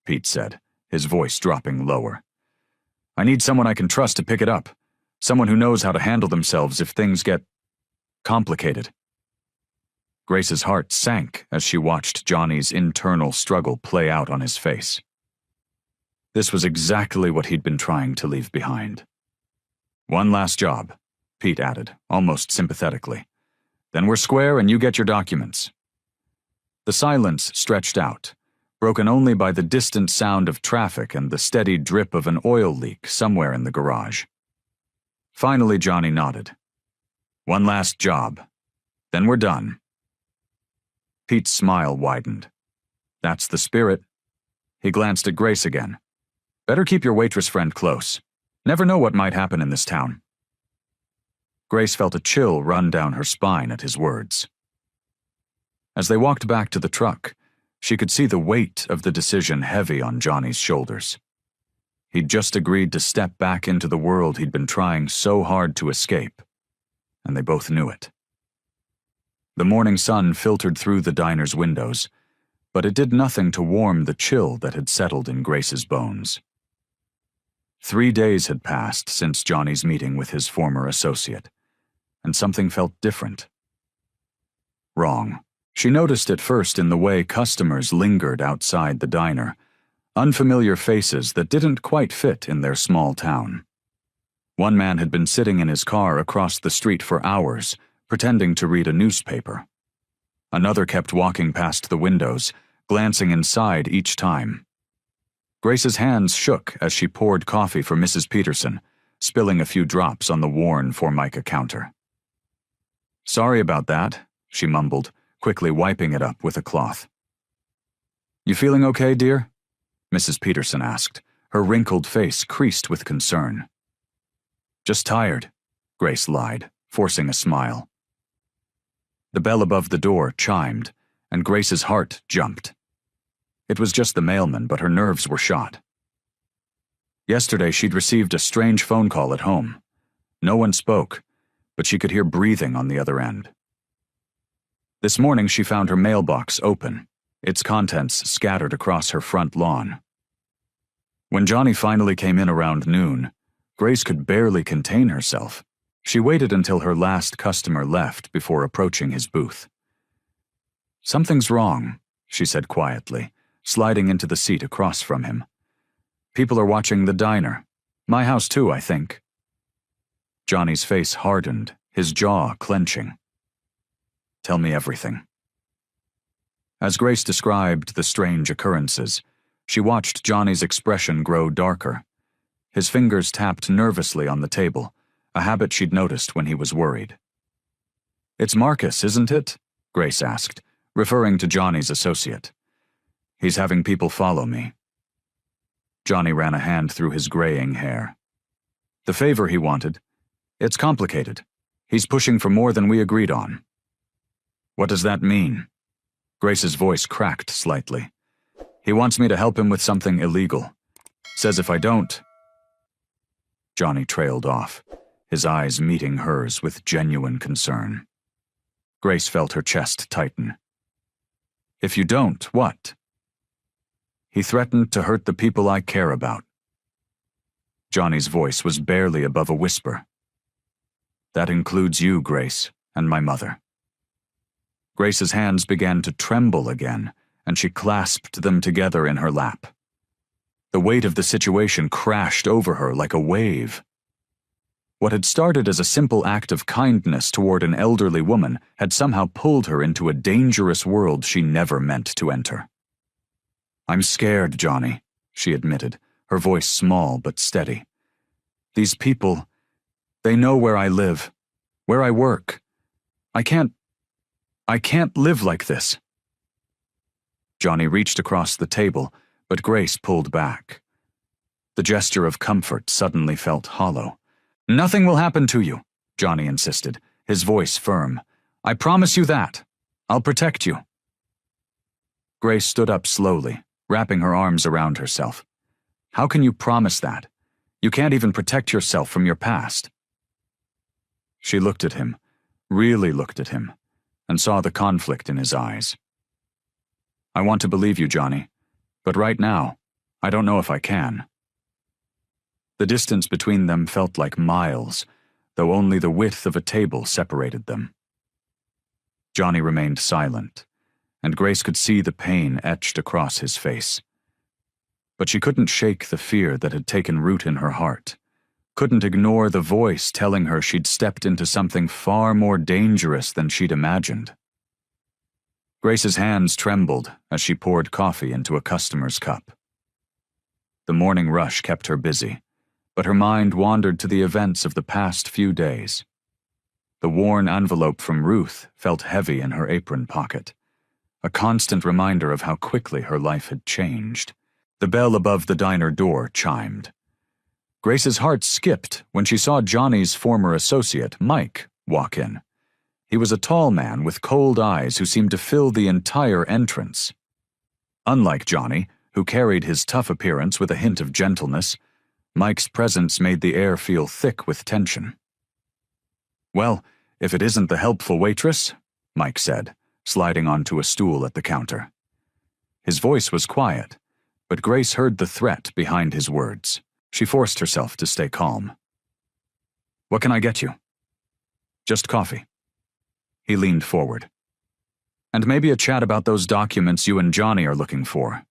Pete said, his voice dropping lower. I need someone I can trust to pick it up, someone who knows how to handle themselves if things get complicated. Grace's heart sank as she watched Johnny's internal struggle play out on his face. This was exactly what he'd been trying to leave behind. One last job, Pete added, almost sympathetically. Then we're square and you get your documents. The silence stretched out, broken only by the distant sound of traffic and the steady drip of an oil leak somewhere in the garage. Finally, Johnny nodded. One last job. Then we're done. Pete's smile widened. That's the spirit. He glanced at Grace again. Better keep your waitress friend close. Never know what might happen in this town. Grace felt a chill run down her spine at his words. As they walked back to the truck, she could see the weight of the decision heavy on Johnny's shoulders. He'd just agreed to step back into the world he'd been trying so hard to escape, and they both knew it. The morning sun filtered through the diner's windows, but it did nothing to warm the chill that had settled in Grace's bones. 3 days had passed since Johnny's meeting with his former associate, and something felt different. Wrong. She noticed it first in the way customers lingered outside the diner, unfamiliar faces that didn't quite fit in their small town. One man had been sitting in his car across the street for hours, pretending to read a newspaper. Another kept walking past the windows, glancing inside each time. Grace's hands shook as she poured coffee for Mrs. Peterson, spilling a few drops on the worn Formica counter. "Sorry about that," she mumbled, quickly wiping it up with a cloth. "You feeling okay, dear?" Mrs. Peterson asked, her wrinkled face creased with concern. "Just tired," Grace lied, forcing a smile. The bell above the door chimed, and Grace's heart jumped. It was just the mailman, but her nerves were shot. Yesterday she'd received a strange phone call at home. No one spoke, but she could hear breathing on the other end. This morning she found her mailbox open, its contents scattered across her front lawn. When Johnny finally came in around noon, Grace could barely contain herself. She waited until her last customer left before approaching his booth. "Something's wrong," she said quietly, sliding into the seat across from him. "People are watching the diner. My house too, I think." Johnny's face hardened, his jaw clenching. "Tell me everything." As Grace described the strange occurrences, she watched Johnny's expression grow darker. His fingers tapped nervously on the table, a habit she'd noticed when he was worried. "It's Marcus, isn't it?" Grace asked, referring to Johnny's associate. "He's having people follow me." Johnny ran a hand through his graying hair. "The favor he wanted. It's complicated. He's pushing for more than we agreed on." "What does that mean?" Grace's voice cracked slightly. "He wants me to help him with something illegal. Says if I don't..." Johnny trailed off, his eyes meeting hers with genuine concern. Grace felt her chest tighten. "If you don't, what?" "He threatened to hurt the people I care about." Johnny's voice was barely above a whisper. "That includes you, Grace, and my mother." Grace's hands began to tremble again, and she clasped them together in her lap. The weight of the situation crashed over her like a wave. What had started as a simple act of kindness toward an elderly woman had somehow pulled her into a dangerous world she never meant to enter. "I'm scared, Johnny," she admitted, her voice small but steady. "These people, they know where I live, where I work. I can't live like this." Johnny reached across the table, but Grace pulled back. The gesture of comfort suddenly felt hollow. "Nothing will happen to you," Johnny insisted, his voice firm. "I promise you that. I'll protect you." Grace stood up slowly, wrapping her arms around herself. "How can you promise that? You can't even protect yourself from your past." She looked at him, really looked at him, and saw the conflict in his eyes. "I want to believe you, Johnny, but right now, I don't know if I can." The distance between them felt like miles, though only the width of a table separated them. Johnny remained silent, and Grace could see the pain etched across his face. But she couldn't shake the fear that had taken root in her heart, couldn't ignore the voice telling her she'd stepped into something far more dangerous than she'd imagined. Grace's hands trembled as she poured coffee into a customer's cup. The morning rush kept her busy, but her mind wandered to the events of the past few days. The worn envelope from Ruth felt heavy in her apron pocket. a constant reminder of how quickly her life had changed. The bell above the diner door chimed. Grace's heart skipped when she saw Johnny's former associate, Mike, walk in. He was a tall man with cold eyes who seemed to fill the entire entrance. Unlike Johnny, who carried his tough appearance with a hint of gentleness, Mike's presence made the air feel thick with tension. "Well, if it isn't the helpful waitress," Mike said, sliding onto a stool at the counter. His voice was quiet, but Grace heard the threat behind his words. She forced herself to stay calm. "What can I get you?" "Just coffee." He leaned forward. "And maybe a chat about those documents you and Johnny are looking for."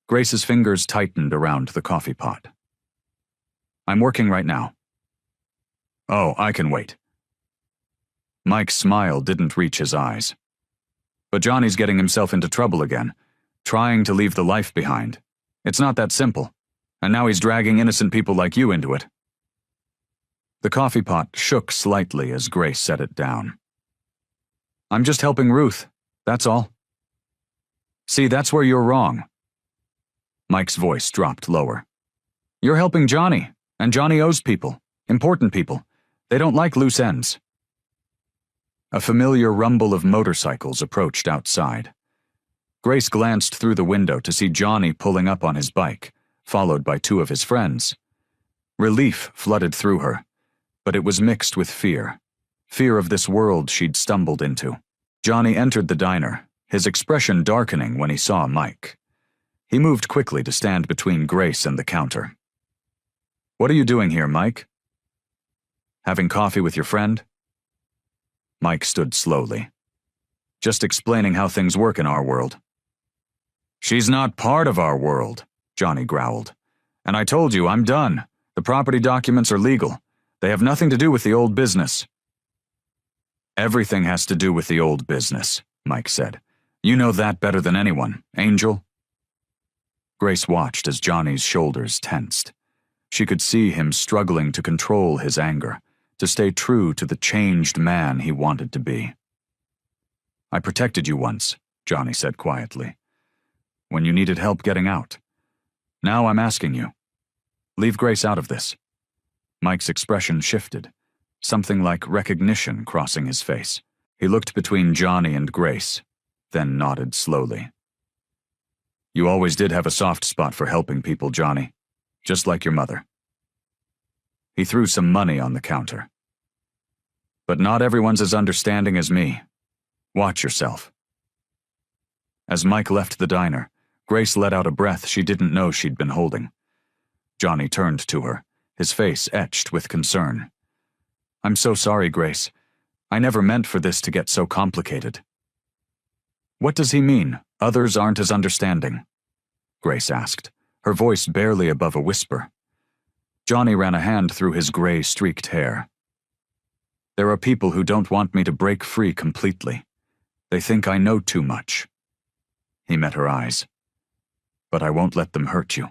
Grace's fingers tightened around the coffee pot. "I'm working right now." "Oh, I can wait." Mike's smile didn't reach his eyes. "But Johnny's getting himself into trouble again, trying to leave the life behind. It's not that simple, and now he's dragging innocent people like you into it." The coffee pot shook slightly as Grace set it down. "I'm just helping Ruth, that's all." "See, that's where you're wrong." Mike's voice dropped lower. "You're helping Johnny, and Johnny owes people, important people. They don't like loose ends." A familiar rumble of motorcycles approached outside. Grace glanced through the window to see Johnny pulling up on his bike, followed by two of his friends. Relief flooded through her, but it was mixed with fear. Fear of this world she'd stumbled into. Johnny entered the diner, his expression darkening when he saw Mike. He moved quickly to stand between Grace and the counter. "What are you doing here, Mike?" "Having coffee with your friend?" Mike stood slowly. "Just explaining how things work in our world." "She's not part of our world," Johnny growled. "And I told you, I'm done. The property documents are legal. They have nothing to do with the old business." "Everything has to do with the old business," Mike said. "You know that better than anyone, Angel." Grace watched as Johnny's shoulders tensed. She could see him struggling to control his anger, to stay true to the changed man he wanted to be. "I protected you once," Johnny said quietly, "when you needed help getting out. Now I'm asking you. Leave Grace out of this." Mike's expression shifted, something like recognition crossing his face. He looked between Johnny and Grace, then nodded slowly. "You always did have a soft spot for helping people, Johnny, just like your mother." He threw some money on the counter. "But not everyone's as understanding as me. Watch yourself." As Mike left the diner, Grace let out a breath she didn't know she'd been holding. Johnny turned to her, his face etched with concern. "I'm so sorry, Grace. I never meant for this to get so complicated." "What does he mean, others aren't as understanding?" Grace asked, her voice barely above a whisper. Johnny ran a hand through his gray-streaked hair. "There are people who don't want me to break free completely. They think I know too much." He met her eyes. "But I won't let them hurt you.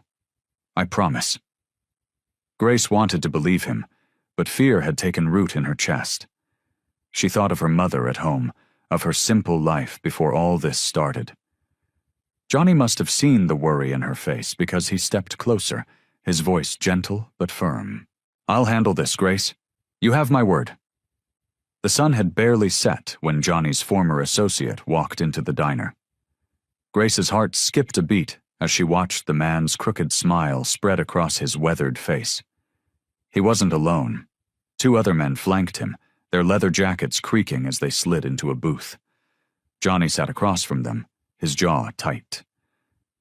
I promise." Grace wanted to believe him, but fear had taken root in her chest. She thought of her mother at home, of her simple life before all this started. Johnny must have seen the worry in her face because he stepped closer, his voice gentle but firm. "I'll handle this, Grace. You have my word." The sun had barely set when Johnny's former associate walked into the diner. Grace's heart skipped a beat as she watched the man's crooked smile spread across his weathered face. He wasn't alone. Two other men flanked him, their leather jackets creaking as they slid into a booth. Johnny sat across from them, his jaw tight.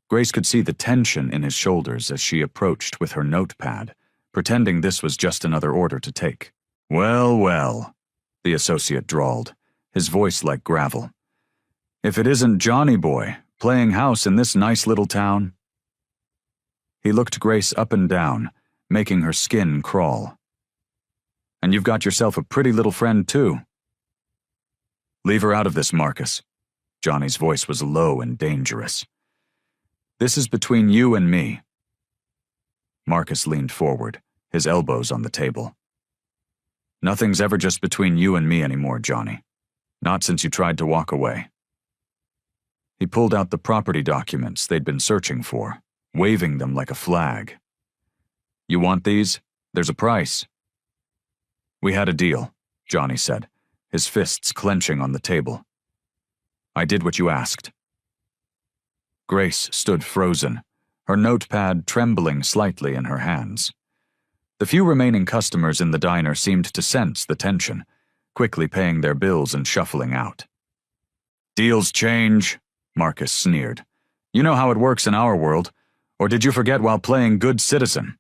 Grace could see the tension in his shoulders as she approached with her notepad, pretending this was just another order to take. "Well, well," the associate drawled, his voice like gravel. "If it isn't Johnny boy, playing house in this nice little town." He looked Grace up and down, making her skin crawl. "And you've got yourself a pretty little friend, too." "Leave her out of this, Marcus." Johnny's voice was low and dangerous. "This is between you and me." Marcus leaned forward, his elbows on the table. "Nothing's ever just between you and me anymore, Johnny. Not since you tried to walk away." He pulled out the property documents they'd been searching for, waving them like a flag. "You want these? There's a price." "We had a deal," Johnny said, his fists clenching on the table. "I did what you asked." Grace stood frozen, her notepad trembling slightly in her hands. The few remaining customers in the diner seemed to sense the tension, quickly paying their bills and shuffling out. "Deals change," Marcus sneered. "You know how it works in our world, or did you forget while playing good citizen?"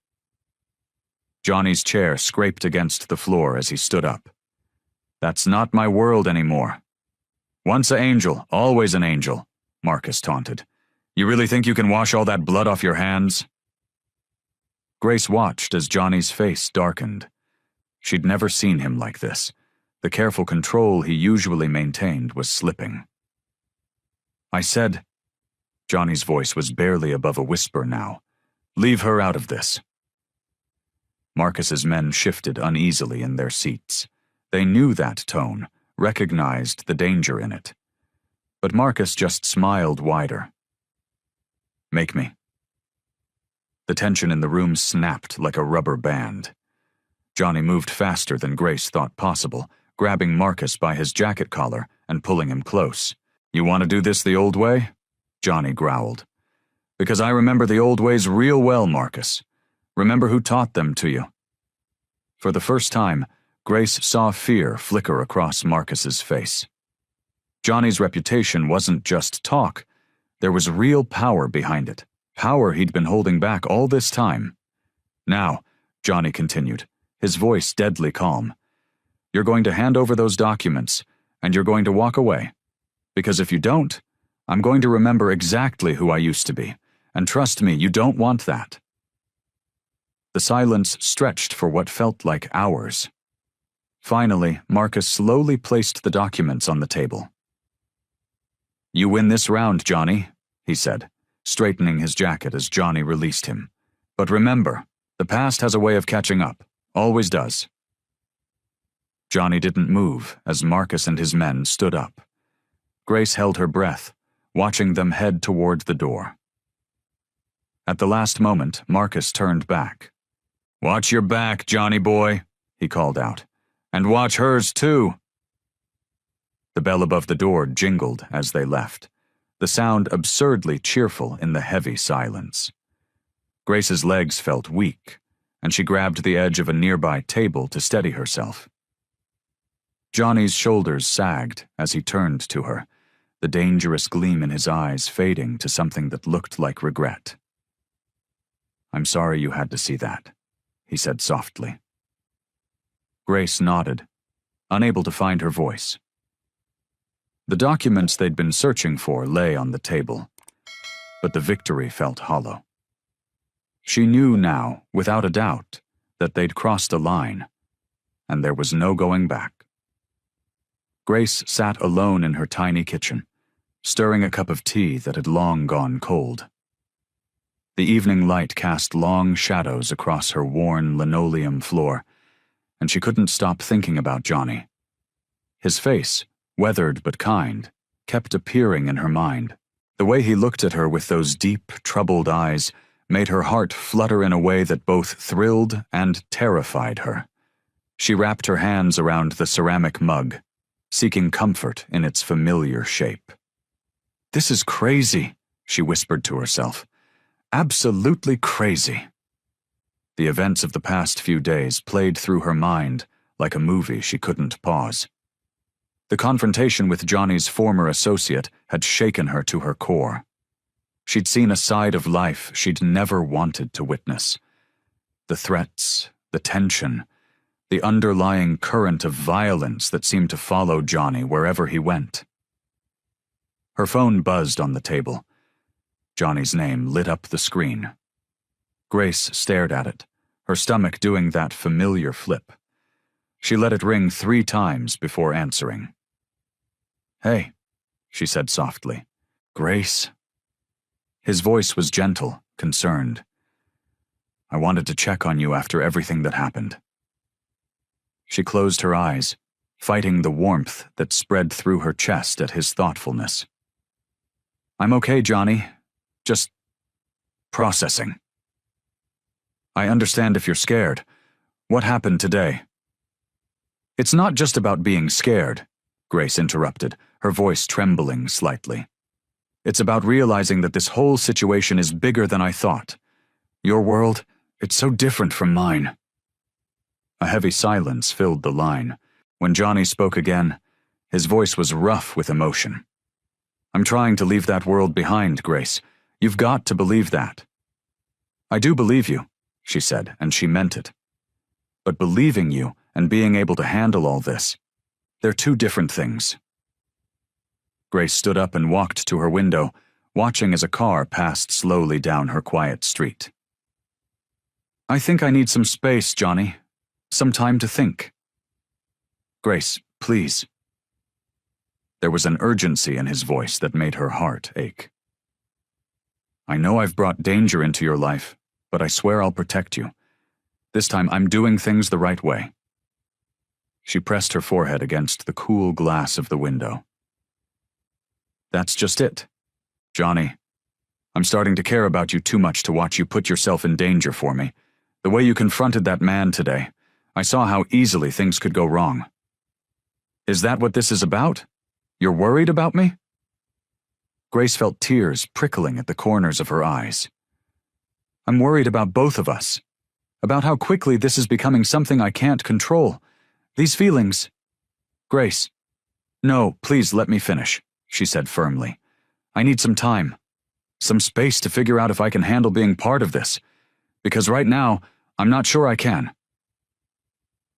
Johnny's chair scraped against the floor as he stood up. "That's not my world anymore." "Once an angel, always an angel," Marcus taunted. "You really think you can wash all that blood off your hands?" Grace watched as Johnny's face darkened. She'd never seen him like this. The careful control he usually maintained was slipping. "I said," Johnny's voice was barely above a whisper now, "leave her out of this." Marcus's men shifted uneasily in their seats. They knew that tone, recognized the danger in it. But Marcus just smiled wider. "Make me." The tension in the room snapped like a rubber band. Johnny moved faster than Grace thought possible, grabbing Marcus by his jacket collar and pulling him close. "You want to do this the old way?" Johnny growled. "Because I remember the old ways real well, Marcus. Remember who taught them to you." For the first time, Grace saw fear flicker across Marcus's face. Johnny's reputation wasn't just talk. There was real power behind it. Power he'd been holding back all this time. "Now," Johnny continued, his voice deadly calm, "you're going to hand over those documents, and you're going to walk away. Because if you don't, I'm going to remember exactly who I used to be, and trust me, you don't want that." The silence stretched for what felt like hours. Finally, Marcus slowly placed the documents on the table. "You win this round, Johnny," he said, straightening his jacket as Johnny released him. "But remember, the past has a way of catching up. Always does." Johnny didn't move as Marcus and his men stood up. Grace held her breath, watching them head toward the door. At the last moment, Marcus turned back. "Watch your back, Johnny boy," he called out. "And watch hers too." The bell above the door jingled as they left, the sound absurdly cheerful in the heavy silence. Grace's legs felt weak, and she grabbed the edge of a nearby table to steady herself. Johnny's shoulders sagged as he turned to her, the dangerous gleam in his eyes fading to something that looked like regret. "I'm sorry you had to see that," he said softly. Grace nodded, unable to find her voice. The documents they'd been searching for lay on the table, but the victory felt hollow. She knew now, without a doubt, that they'd crossed a line, and there was no going back. Grace sat alone in her tiny kitchen, stirring a cup of tea that had long gone cold. The evening light cast long shadows across her worn linoleum floor, and she couldn't stop thinking about Johnny. His face, weathered but kind, kept appearing in her mind. The way he looked at her with those deep, troubled eyes made her heart flutter in a way that both thrilled and terrified her. She wrapped her hands around the ceramic mug, seeking comfort in its familiar shape. "This is crazy," she whispered to herself. "Absolutely crazy." The events of the past few days played through her mind like a movie she couldn't pause. The confrontation with Johnny's former associate had shaken her to her core. She'd seen a side of life she'd never wanted to witness. The threats, the tension, the underlying current of violence that seemed to follow Johnny wherever he went. Her phone buzzed on the table. Johnny's name lit up the screen. Grace stared at it, her stomach doing that familiar flip. She let it ring 3 times before answering. "Hey," she said softly. "Grace?" His voice was gentle, concerned. "I wanted to check on you after everything that happened." She closed her eyes, fighting the warmth that spread through her chest at his thoughtfulness. I'm okay, Johnny. Just processing. I understand if you're scared. What happened today? It's not just about being scared, Grace interrupted, her voice trembling slightly. It's about realizing that this whole situation is bigger than I thought. Your world, it's so different from mine. A heavy silence filled the line. When Johnny spoke again, his voice was rough with emotion. I'm trying to leave that world behind, Grace. You've got to believe that. I do believe you, she said, and she meant it. But believing you and being able to handle all this, they're two different things. Grace stood up and walked to her window, watching as a car passed slowly down her quiet street. I think I need some space, Johnny. Some time to think. Grace, please. There was an urgency in his voice that made her heart ache. I know I've brought danger into your life, but I swear I'll protect you. This time I'm doing things the right way. She pressed her forehead against the cool glass of the window. That's just it. Johnny, I'm starting to care about you too much to watch you put yourself in danger for me. The way you confronted that man today, I saw how easily things could go wrong. Is that what this is about? You're worried about me? Grace felt tears prickling at the corners of her eyes. I'm worried about both of us. About how quickly this is becoming something I can't control. These feelings. Grace. No, please let me finish, she said firmly. I need some time. Some space to figure out if I can handle being part of this. Because right now, I'm not sure I can.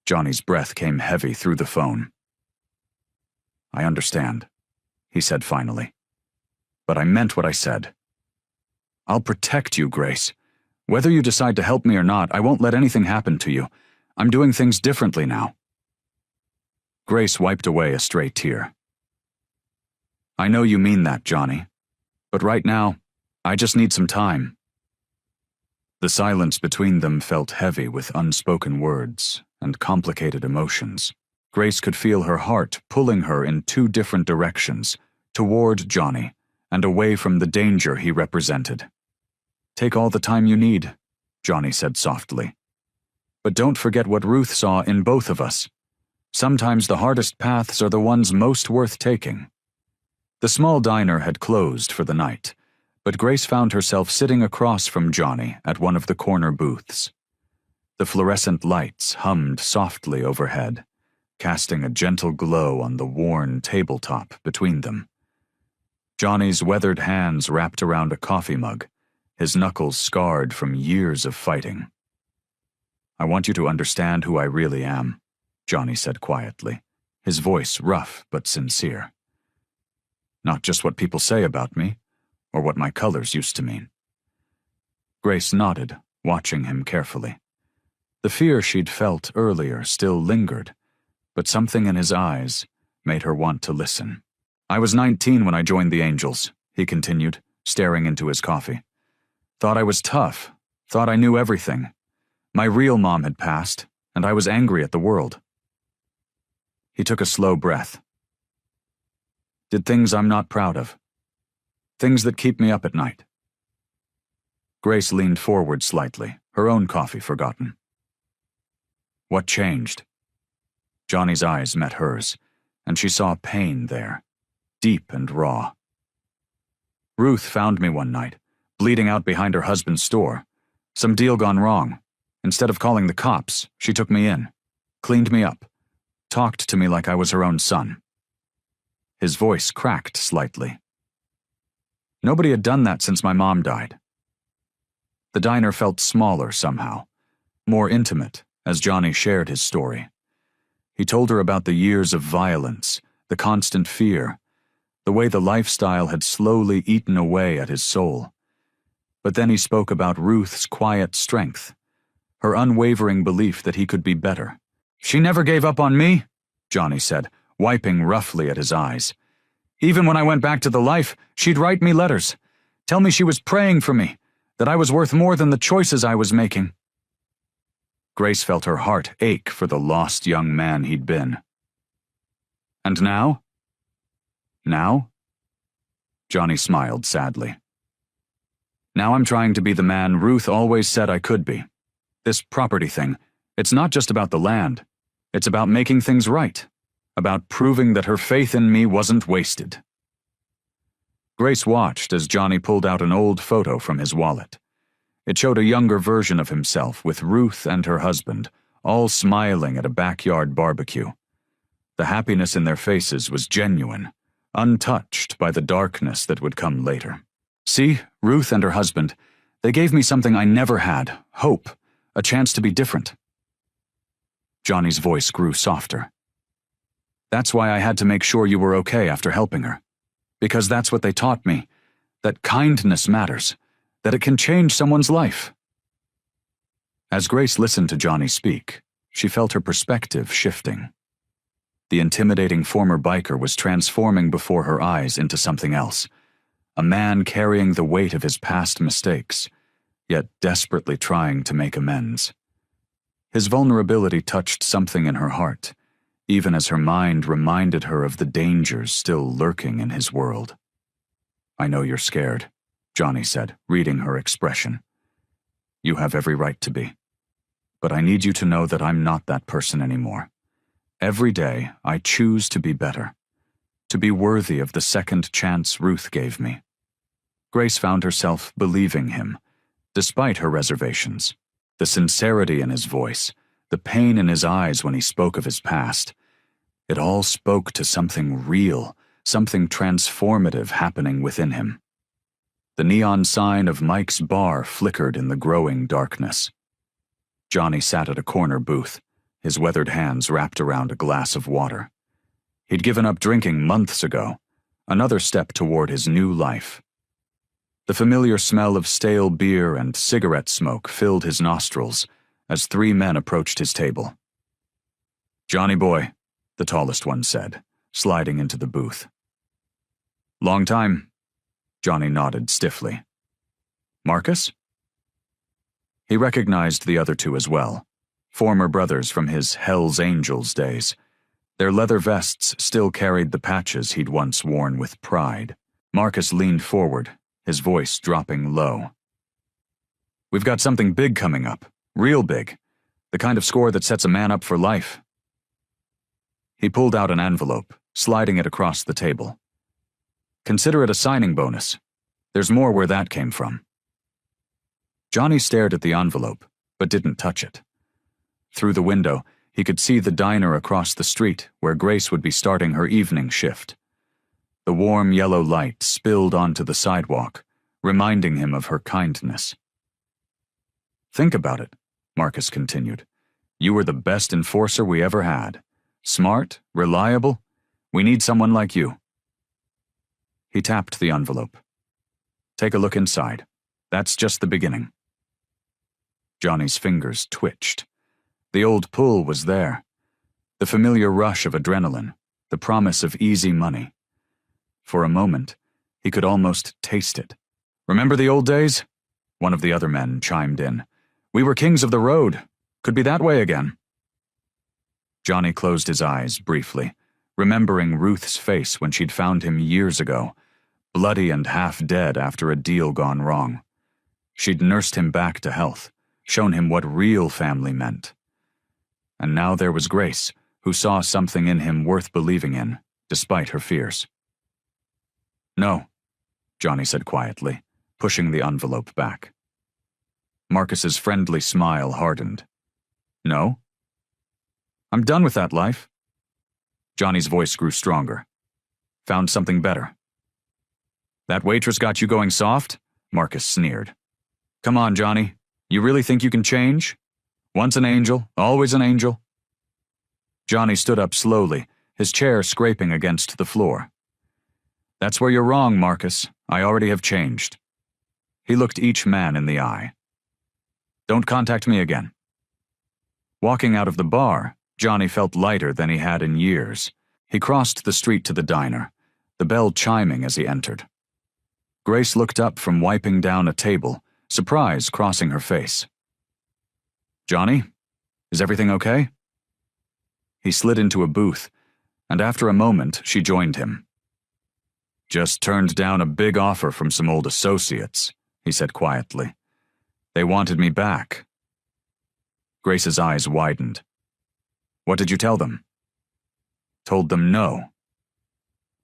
Johnny's breath came heavy through the phone. I understand, he said finally. But I meant what I said. I'll protect you, Grace. Whether you decide to help me or not, I won't let anything happen to you. I'm doing things differently now. Grace wiped away a stray tear. I know you mean that, Johnny. But right now, I just need some time. The silence between them felt heavy with unspoken words and complicated emotions. Grace could feel her heart pulling her in two different directions, toward Johnny and away from the danger he represented. Take all the time you need, Johnny said softly. But don't forget what Ruth saw in both of us. Sometimes the hardest paths are the ones most worth taking. The small diner had closed for the night, but Grace found herself sitting across from Johnny at one of the corner booths. The fluorescent lights hummed softly overhead, casting a gentle glow on the worn tabletop between them. Johnny's weathered hands wrapped around a coffee mug, his knuckles scarred from years of fighting. I want you to understand who I really am, Johnny said quietly, his voice rough but sincere. Not just what people say about me, or what my colors used to mean. Grace nodded, watching him carefully. The fear she'd felt earlier still lingered, but something in his eyes made her want to listen. I was 19 when I joined the Angels, he continued, staring into his coffee. Thought I was tough, thought I knew everything. My real mom had passed, and I was angry at the world. He took a slow breath. Did things I'm not proud of. Things that keep me up at night. Grace leaned forward slightly, her own coffee forgotten. What changed? Johnny's eyes met hers, and she saw pain there, deep and raw. Ruth found me one night, bleeding out behind her husband's store. Some deal gone wrong. Instead of calling the cops, she took me in, cleaned me up, talked to me like I was her own son. His voice cracked slightly. Nobody had done that since my mom died. The diner felt smaller somehow, more intimate as Johnny shared his story. He told her about the years of violence, the constant fear, the way the lifestyle had slowly eaten away at his soul. But then he spoke about Ruth's quiet strength, her unwavering belief that he could be better. She never gave up on me, Johnny said, wiping roughly at his eyes. Even when I went back to the life, she'd write me letters, tell me she was praying for me, that I was worth more than the choices I was making. Grace felt her heart ache for the lost young man he'd been. And now? Now? Johnny smiled sadly. Now I'm trying to be the man Ruth always said I could be. This property thing, it's not just about the land. It's about making things right. About proving that her faith in me wasn't wasted. Grace watched as Johnny pulled out an old photo from his wallet. It showed a younger version of himself with Ruth and her husband, all smiling at a backyard barbecue. The happiness in their faces was genuine, untouched by the darkness that would come later. See, Ruth and her husband, they gave me something I never had, hope, a chance to be different. Johnny's voice grew softer. That's why I had to make sure you were okay after helping her. Because that's what they taught me, that kindness matters, that it can change someone's life. As Grace listened to Johnny speak, she felt her perspective shifting. The intimidating former biker was transforming before her eyes into something else, a man carrying the weight of his past mistakes, yet desperately trying to make amends. His vulnerability touched something in her heart, even as her mind reminded her of the dangers still lurking in his world. I know you're scared, Johnny said, reading her expression. You have every right to be. But I need you to know that I'm not that person anymore. Every day, I choose to be better, to be worthy of the second chance Ruth gave me. Grace found herself believing him, despite her reservations. The sincerity in his voice, the pain in his eyes when he spoke of his past, it all spoke to something real, something transformative happening within him. The neon sign of Mike's bar flickered in the growing darkness. Johnny sat at a corner booth, his weathered hands wrapped around a glass of water. He'd given up drinking months ago, another step toward his new life. The familiar smell of stale beer and cigarette smoke filled his nostrils as three men approached his table. Johnny boy, the tallest one said, sliding into the booth. Long time, Johnny nodded stiffly. Marcus? He recognized the other two as well, former brothers from his hellsangels days. Their leather vests still carried the patches he'd once worn with pride. Marcus leaned forward, his voice dropping low. We've got something big coming up, real big, the kind of score that sets a man up for life. He pulled out an envelope, sliding it across the table. Consider it a signing bonus. There's more where that came from. Johnny stared at the envelope, but didn't touch it. Through the window, he could see the diner across the street where Grace would be starting her evening shift. The warm yellow light spilled onto the sidewalk, reminding him of her kindness. Think about it, Marcus continued. You were the best enforcer we ever had. Smart, reliable. We need someone like you. He tapped the envelope. Take a look inside. That's just the beginning. Johnny's fingers twitched. The old pull was there. The familiar rush of adrenaline, the promise of easy money. For a moment, he could almost taste it. Remember the old days? One of the other men chimed in. We were kings of the road. Could be that way again. Johnny closed his eyes briefly, remembering Ruth's face when she'd found him years ago, bloody and half dead after a deal gone wrong. She'd nursed him back to health, shown him what real family meant. And now there was Grace, who saw something in him worth believing in, despite her fears. No, Johnny said quietly, pushing the envelope back. Marcus's friendly smile hardened. No? I'm done with that life. Johnny's voice grew stronger. Found something better. That waitress got you going soft? Marcus sneered. Come on, Johnny. You really think you can change? Once an angel, always an angel. Johnny stood up slowly, his chair scraping against the floor. That's where you're wrong, Marcus. I already have changed. He looked each man in the eye. Don't contact me again. Walking out of the bar, Johnny felt lighter than he had in years. He crossed the street to the diner, the bell chiming as he entered. Grace looked up from wiping down a table, surprise crossing her face. Johnny, is everything okay? He slid into a booth, and after a moment she joined him. Just turned down a big offer from some old associates, he said quietly. They wanted me back. Grace's eyes widened. What did you tell them? Told them no.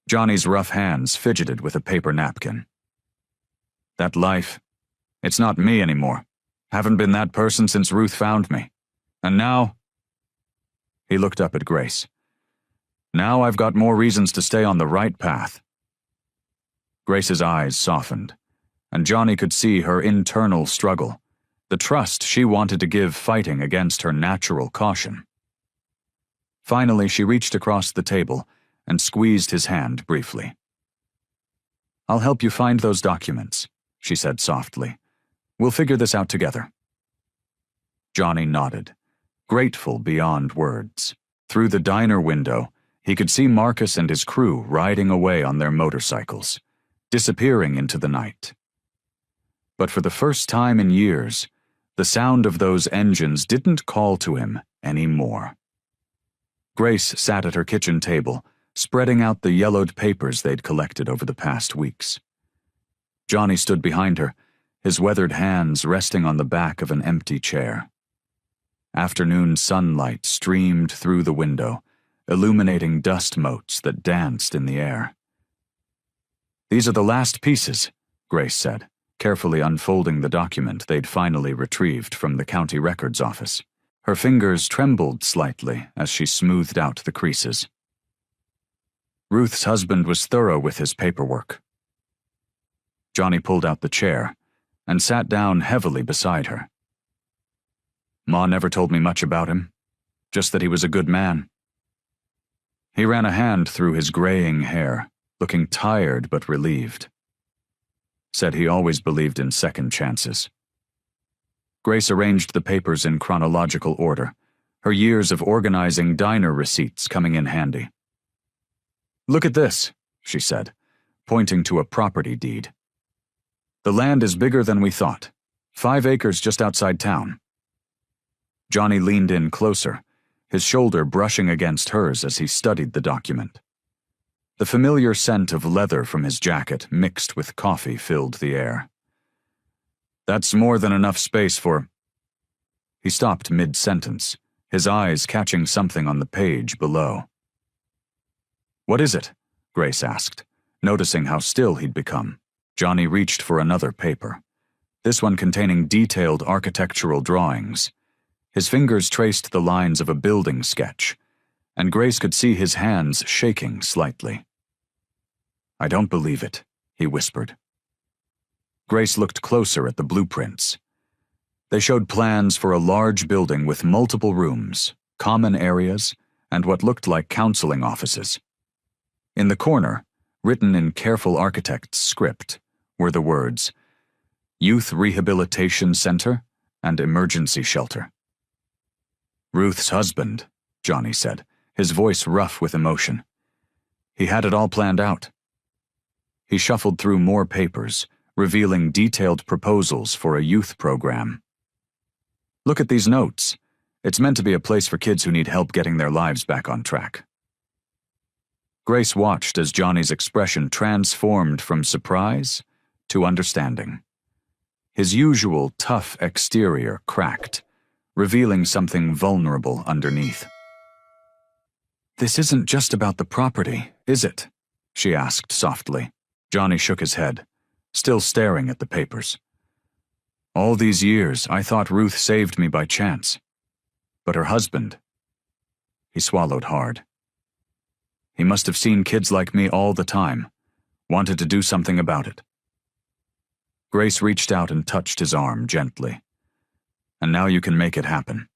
Johnny's rough hands fidgeted with a paper napkin. That life, it's not me anymore. Haven't been that person since Ruth found me. And now... He looked up at Grace. Now I've got more reasons to stay on the right path. Grace's eyes softened, and Johnny could see her internal struggle, the trust she wanted to give fighting against her natural caution. Finally, she reached across the table and squeezed his hand briefly. I'll help you find those documents, she said softly. We'll figure this out together. Johnny nodded, grateful beyond words. Through the diner window, he could see Marcus and his crew riding away on their motorcycles, disappearing into the night. But for the first time in years, the sound of those engines didn't call to him anymore. Grace sat at her kitchen table, spreading out the yellowed papers they'd collected over the past weeks. Johnny stood behind her, his weathered hands resting on the back of an empty chair. Afternoon sunlight streamed through the window, illuminating dust motes that danced in the air. These are the last pieces, Grace said, carefully unfolding the document they'd finally retrieved from the county records office. Her fingers trembled slightly as she smoothed out the creases. Ruth's husband was thorough with his paperwork. Johnny pulled out the chair and sat down heavily beside her. Ma never told me much about him, just that he was a good man. He ran a hand through his graying hair, looking tired but relieved. Said he always believed in second chances. Grace arranged the papers in chronological order, her years of organizing diner receipts coming in handy. Look at this, she said, pointing to a property deed. The land is bigger than we thought, 5 acres just outside town. Johnny leaned in closer, his shoulder brushing against hers as he studied the document. The familiar scent of leather from his jacket mixed with coffee filled the air. That's more than enough space for... He stopped mid-sentence, his eyes catching something on the page below. What is it? Grace asked, noticing how still he'd become. Johnny reached for another paper, this one containing detailed architectural drawings. His fingers traced the lines of a building sketch, and Grace could see his hands shaking slightly. I don't believe it, he whispered. Grace looked closer at the blueprints. They showed plans for a large building with multiple rooms, common areas, and what looked like counseling offices. In the corner, written in careful architect's script, were the words, Youth Rehabilitation Center and Emergency Shelter. Ruth's husband, Johnny said, his voice rough with emotion. He had it all planned out. He shuffled through more papers, revealing detailed proposals for a youth program. Look at these notes. It's meant to be a place for kids who need help getting their lives back on track. Grace watched as Johnny's expression transformed from surprise to understanding. His usual tough exterior cracked, revealing something vulnerable underneath. This isn't just about the property, is it? She asked softly. Johnny shook his head, still staring at the papers. All these years, I thought Ruth saved me by chance. But her husband... He swallowed hard. He must have seen kids like me all the time, wanted to do something about it. Grace reached out and touched his arm gently. And now you can make it happen.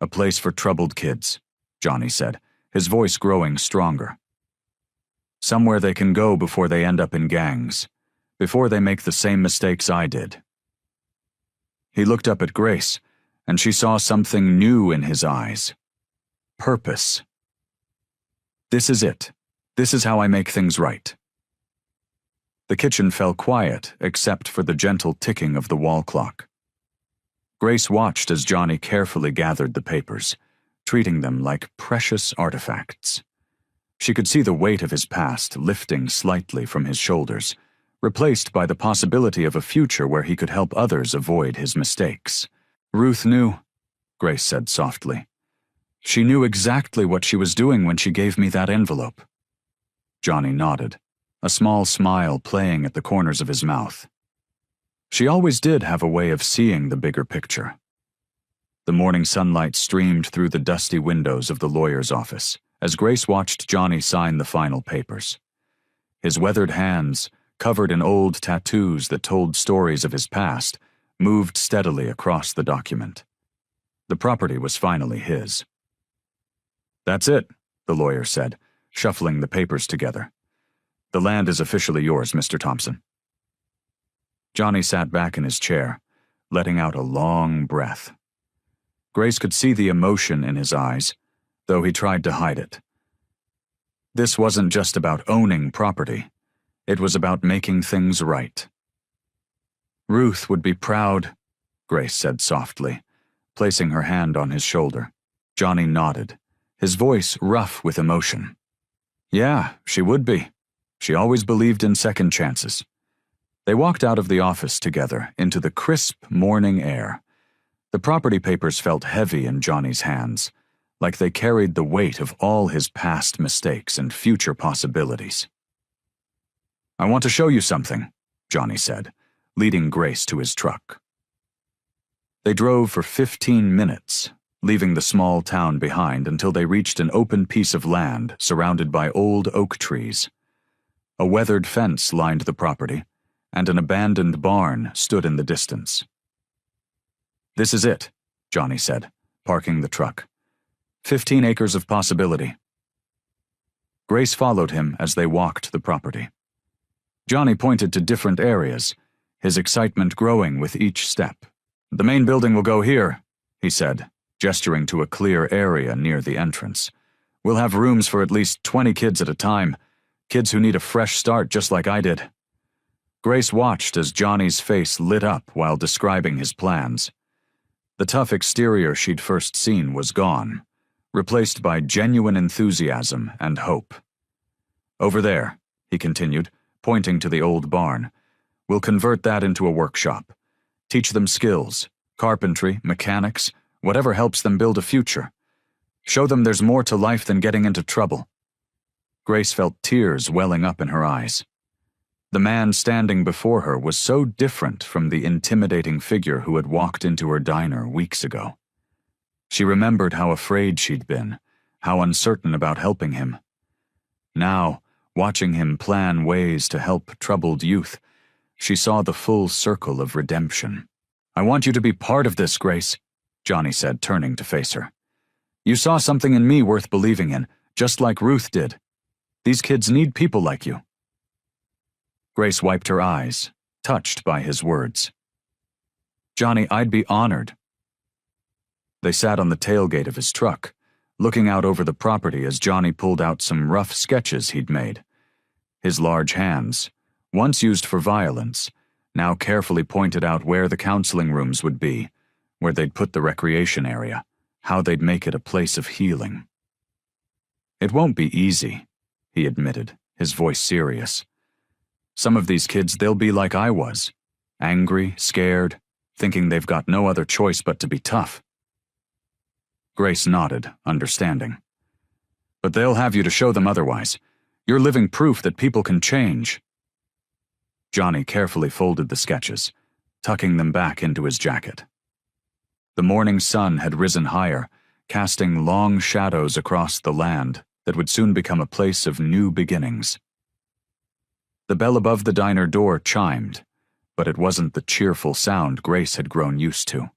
A place for troubled kids, Johnny said, his voice growing stronger. Somewhere they can go before they end up in gangs, before they make the same mistakes I did. He looked up at Grace, and she saw something new in his eyes. Purpose. This is it. This is how I make things right. The kitchen fell quiet, except for the gentle ticking of the wall clock. Grace watched as Johnny carefully gathered the papers, treating them like precious artifacts. She could see the weight of his past lifting slightly from his shoulders, replaced by the possibility of a future where he could help others avoid his mistakes. "Ruth knew," Grace said softly. "She knew exactly what she was doing when she gave me that envelope." Johnny nodded, a small smile playing at the corners of his mouth. She always did have a way of seeing the bigger picture. The morning sunlight streamed through the dusty windows of the lawyer's office as Grace watched Johnny sign the final papers. His weathered hands, covered in old tattoos that told stories of his past, moved steadily across the document. The property was finally his. "That's it," the lawyer said, shuffling the papers together. "The land is officially yours, Mr. Thompson." Johnny sat back in his chair, letting out a long breath. Grace could see the emotion in his eyes, though he tried to hide it. This wasn't just about owning property. It was about making things right. "Ruth would be proud," Grace said softly, placing her hand on his shoulder. Johnny nodded, his voice rough with emotion. "Yeah, she would be. She always believed in second chances." They walked out of the office together into the crisp morning air. The property papers felt heavy in Johnny's hands, like they carried the weight of all his past mistakes and future possibilities. "I want to show you something," Johnny said, leading Grace to his truck. They drove for 15 minutes, leaving the small town behind until they reached an open piece of land surrounded by old oak trees. A weathered fence lined the property, and an abandoned barn stood in the distance. "This is it," Johnny said, parking the truck. 15 acres of possibility." Grace followed him as they walked the property. Johnny pointed to different areas, his excitement growing with each step. "The main building will go here," he said, gesturing to a clear area near the entrance. "We'll have rooms for at least 20 kids at a time, kids who need a fresh start just like I did." Grace watched as Johnny's face lit up while describing his plans. The tough exterior she'd first seen was gone, replaced by genuine enthusiasm and hope. "Over there," he continued, pointing to the old barn, "we'll convert that into a workshop. Teach them skills, carpentry, mechanics, whatever helps them build a future. Show them there's more to life than getting into trouble." Grace felt tears welling up in her eyes. The man standing before her was so different from the intimidating figure who had walked into her diner weeks ago. She remembered how afraid she'd been, how uncertain about helping him. Now, watching him plan ways to help troubled youth, she saw the full circle of redemption. "I want you to be part of this, Grace," Johnny said, turning to face her. "You saw something in me worth believing in, just like Ruth did. These kids need people like you." Grace wiped her eyes, touched by his words. "Johnny, I'd be honored." They sat on the tailgate of his truck, looking out over the property as Johnny pulled out some rough sketches he'd made. His large hands, once used for violence, now carefully pointed out where the counseling rooms would be, where they'd put the recreation area, how they'd make it a place of healing. "It won't be easy," he admitted, his voice serious. "Some of these kids, they'll be like I was, angry, scared, thinking they've got no other choice but to be tough." Grace nodded, understanding. "But they'll have you to show them otherwise. You're living proof that people can change." Johnny carefully folded the sketches, tucking them back into his jacket. The morning sun had risen higher, casting long shadows across the land that would soon become a place of new beginnings. The bell above the diner door chimed, but it wasn't the cheerful sound Grace had grown used to.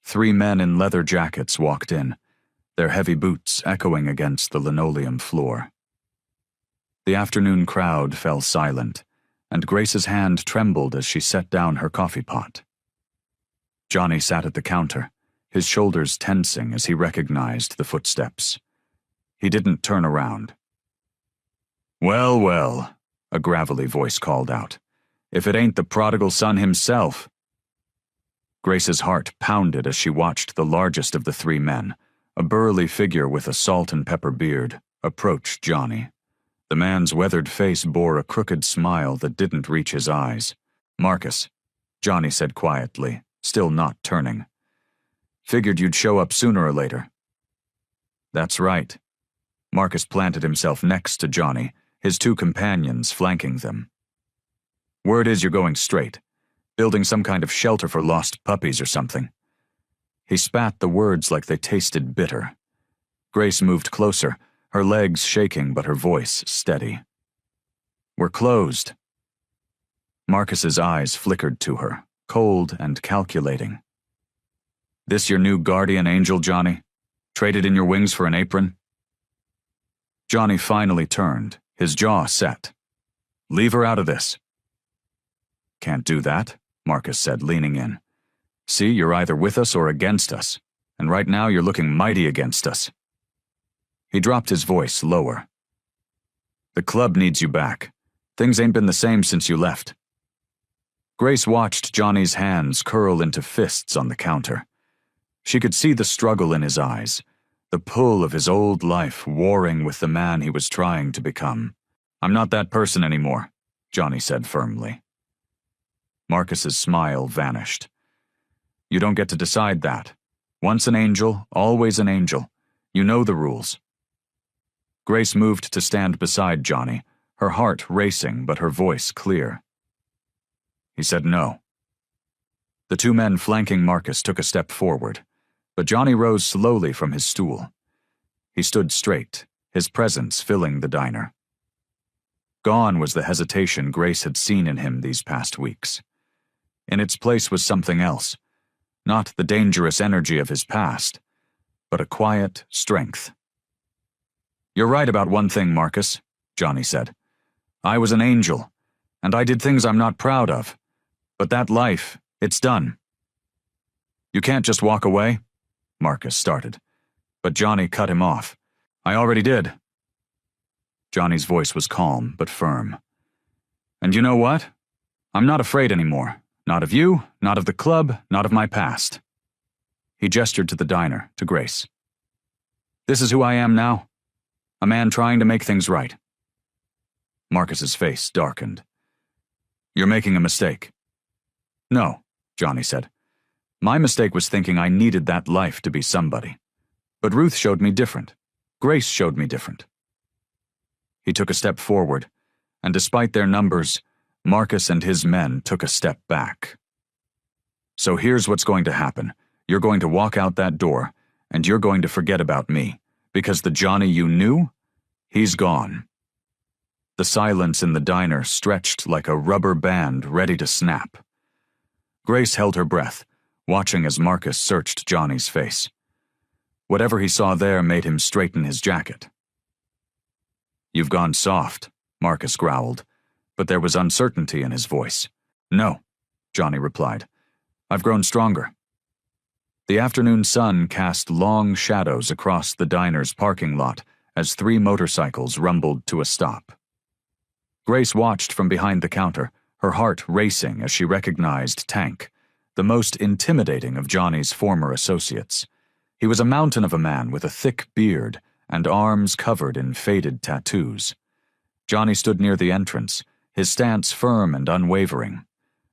3 men in leather jackets walked in, their heavy boots echoing against the linoleum floor. The afternoon crowd fell silent, and Grace's hand trembled as she set down her coffee pot. Johnny sat at the counter, his shoulders tensing as he recognized the footsteps. He didn't turn around. "Well, well," a gravelly voice called out. "If it ain't the prodigal son himself." Grace's heart pounded as she watched the largest of the 3 men, a burly figure with a salt and pepper beard, approached Johnny. The man's weathered face bore a crooked smile that didn't reach his eyes. "Marcus," Johnny said quietly, still not turning. "Figured you'd show up sooner or later." "That's right." Marcus planted himself next to Johnny, his two companions flanking them. "Word is you're going straight, building some kind of shelter for lost puppies or something." He spat the words like they tasted bitter. Grace moved closer, her legs shaking but her voice steady. "We're closed." Marcus's eyes flickered to her, cold and calculating. "This your new guardian angel, Johnny? Traded in your wings for an apron?" Johnny finally turned, his jaw set. "Leave her out of this." "Can't do that," Marcus said, leaning in. "See, you're either with us or against us, and right now you're looking mighty against us." He dropped his voice lower. "The club needs you back. Things ain't been the same since you left." Grace watched Johnny's hands curl into fists on the counter. She could see the struggle in his eyes, the pull of his old life warring with the man he was trying to become. "I'm not that person anymore," Johnny said firmly. Marcus's smile vanished. "You don't get to decide that. Once an angel, always an angel. You know the rules." Grace moved to stand beside Johnny, her heart racing but her voice clear. He said no. The two men flanking Marcus took a step forward, but Johnny rose slowly from his stool. He stood straight, his presence filling the diner. Gone was the hesitation Grace had seen in him these past weeks. In its place was something else, not the dangerous energy of his past, but a quiet strength. "You're right about one thing, Marcus," Johnny said. "I was an angel, and I did things I'm not proud of. But that life, it's done." "You can't just walk away," Marcus started, but Johnny cut him off. "I already did." Johnny's voice was calm but firm. "And you know what? I'm not afraid anymore. Not of you, not of the club, not of my past." He gestured to the diner, to Grace. "This is who I am now. A man trying to make things right." Marcus's face darkened. "You're making a mistake." "No," Johnny said. "My mistake was thinking I needed that life to be somebody. But Ruth showed me different. Grace showed me different." He took a step forward, and despite their numbers, Marcus and his men took a step back. "So here's what's going to happen. You're going to walk out that door, and you're going to forget about me, because the Johnny you knew, he's gone." The silence in the diner stretched like a rubber band ready to snap. Grace held her breath, watching as Marcus searched Johnny's face. Whatever he saw there made him straighten his jacket. "You've gone soft," Marcus growled, but there was uncertainty in his voice. "No," Johnny replied. "I've grown stronger." The afternoon sun cast long shadows across the diner's parking lot as 3 motorcycles rumbled to a stop. Grace watched from behind the counter, her heart racing as she recognized Tank, the most intimidating of Johnny's former associates. He was a mountain of a man with a thick beard and arms covered in faded tattoos. Johnny stood near the entrance, his stance firm and unwavering.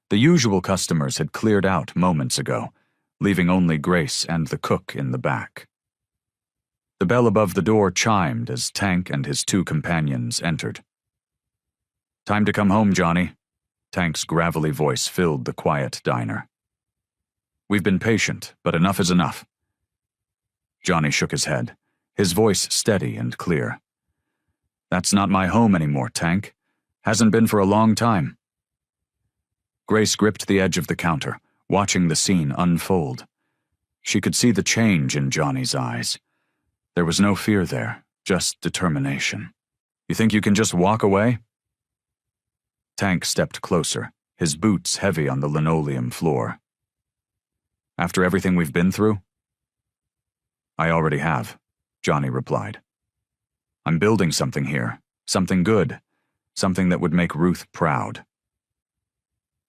The usual customers had cleared out moments ago, leaving only Grace and the cook in the back. The bell above the door chimed as Tank and his 2 companions entered. "Time to come home, Johnny." Tank's gravelly voice filled the quiet diner. "We've been patient, but enough is enough." Johnny shook his head, his voice steady and clear. "That's not my home anymore, Tank. Hasn't been for a long time." Grace gripped the edge of the counter, watching the scene unfold. She could see the change in Johnny's eyes. There was no fear there, just determination. "You think you can just walk away?" Tank stepped closer, his boots heavy on the linoleum floor. "After everything we've been through?" "I already have," Johnny replied. "I'm building something here, something good, something that would make Ruth proud."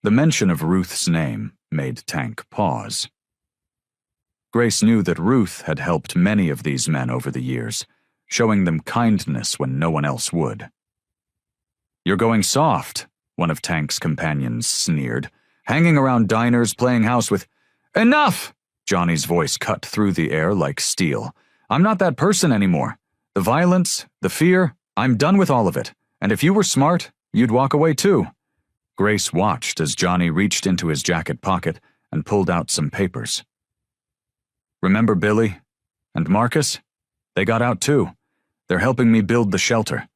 The mention of Ruth's name made Tank pause. Grace knew that Ruth had helped many of these men over the years. showing them kindness when no one else would. "You're going soft," one of Tank's companions sneered. "Hanging around diners, playing house with—" "Enough!" Johnny's voice cut through the air like steel. "I'm not that person anymore. The violence, the fear, I'm done with all of it. And if you were smart, you'd walk away too." Grace watched as Johnny reached into his jacket pocket and pulled out some papers. "Remember Billy? And Marcus? They got out too. They're helping me build the shelter.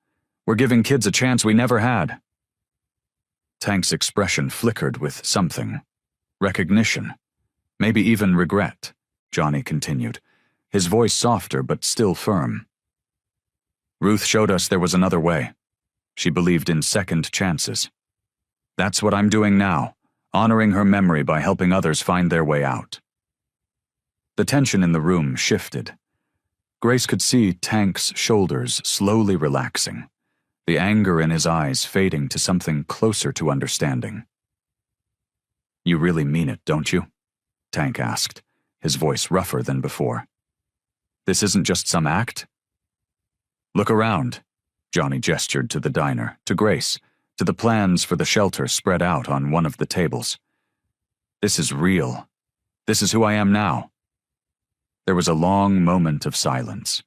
We're giving kids a chance we never had." Tank's expression flickered with something. Recognition. Maybe even regret, Johnny continued, his voice softer but still firm. "Ruth showed us there was another way. She believed in second chances. That's what I'm doing now, honoring her memory by helping others find their way out." The tension in the room shifted. Grace could see Tank's shoulders slowly relaxing, the anger in his eyes fading to something closer to understanding. "You really mean it, don't you?" Tank asked, his voice rougher than before. "This isn't just some act?" "Look around," Johnny gestured to the diner, to Grace, to the plans for the shelter spread out on one of the tables. "This is real. This is who I am now." There was a long moment of silence.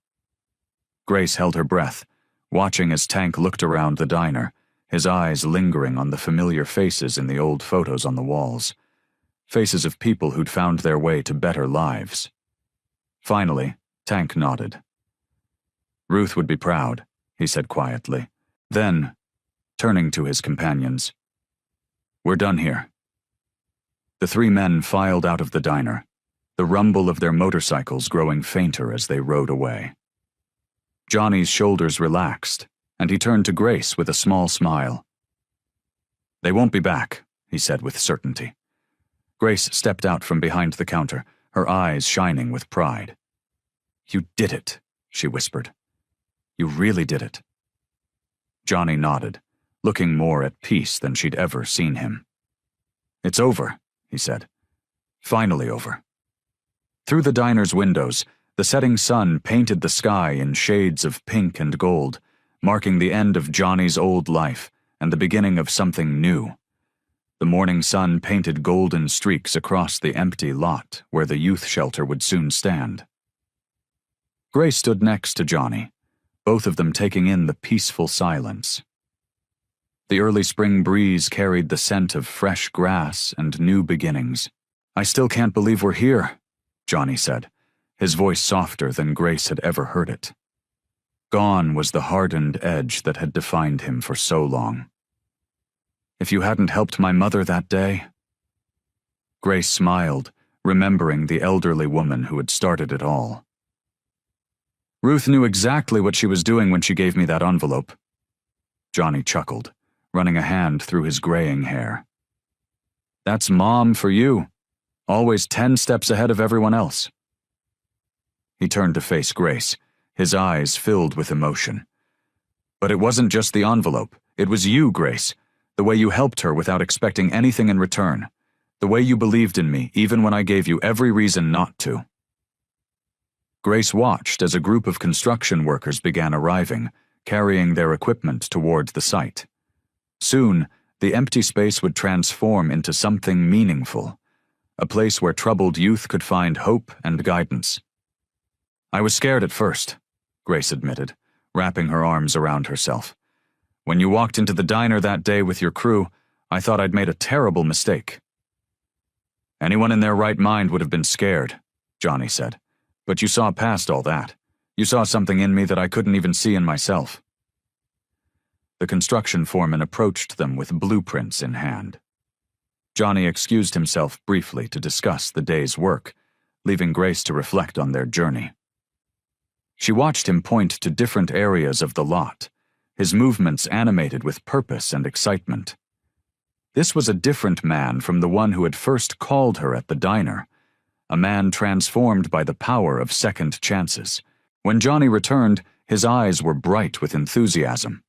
Grace held her breath, watching as Tank looked around the diner, his eyes lingering on the familiar faces in the old photos on the walls. Faces of people who'd found their way to better lives. Finally, Tank nodded. "Ruth would be proud," he said quietly. Then, turning to his companions, "We're done here." The three men filed out of the diner, the rumble of their motorcycles growing fainter as they rode away. Johnny's shoulders relaxed, and he turned to Grace with a small smile. "They won't be back," he said with certainty. Grace stepped out from behind the counter, her eyes shining with pride. "You did it," she whispered. "You really did it." Johnny nodded, looking more at peace than she'd ever seen him. "It's over," he said. "Finally over." Through the diner's windows, the setting sun painted the sky in shades of pink and gold, marking the end of Johnny's old life and the beginning of something new. The morning sun painted golden streaks across the empty lot where the youth shelter would soon stand. Grace stood next to Johnny, both of them taking in the peaceful silence. The early spring breeze carried the scent of fresh grass and new beginnings. "I still can't believe we're here," Johnny said, his voice softer than Grace had ever heard it. Gone was the hardened edge that had defined him for so long. "If you hadn't helped my mother that day—" Grace smiled, remembering the elderly woman who had started it all. "Ruth knew exactly what she was doing when she gave me that envelope." Johnny chuckled, running a hand through his graying hair. "That's Mom for you. Always 10 steps ahead of everyone else." He turned to face Grace, his eyes filled with emotion. "But it wasn't just the envelope. It was you, Grace. The way you helped her without expecting anything in return. The way you believed in me, even when I gave you every reason not to." Grace watched as a group of construction workers began arriving, carrying their equipment toward the site. Soon, the empty space would transform into something meaningful, a place where troubled youth could find hope and guidance. "I was scared at first," Grace admitted, wrapping her arms around herself. "When you walked into the diner that day with your crew, I thought I'd made a terrible mistake." "Anyone in their right mind would have been scared," Johnny said. "But you saw past all that. You saw something in me that I couldn't even see in myself." The construction foreman approached them with blueprints in hand. Johnny excused himself briefly to discuss the day's work, leaving Grace to reflect on their journey. She watched him point to different areas of the lot, his movements animated with purpose and excitement. This was a different man from the one who had first called her at the diner, a man transformed by the power of second chances. When Johnny returned, his eyes were bright with enthusiasm.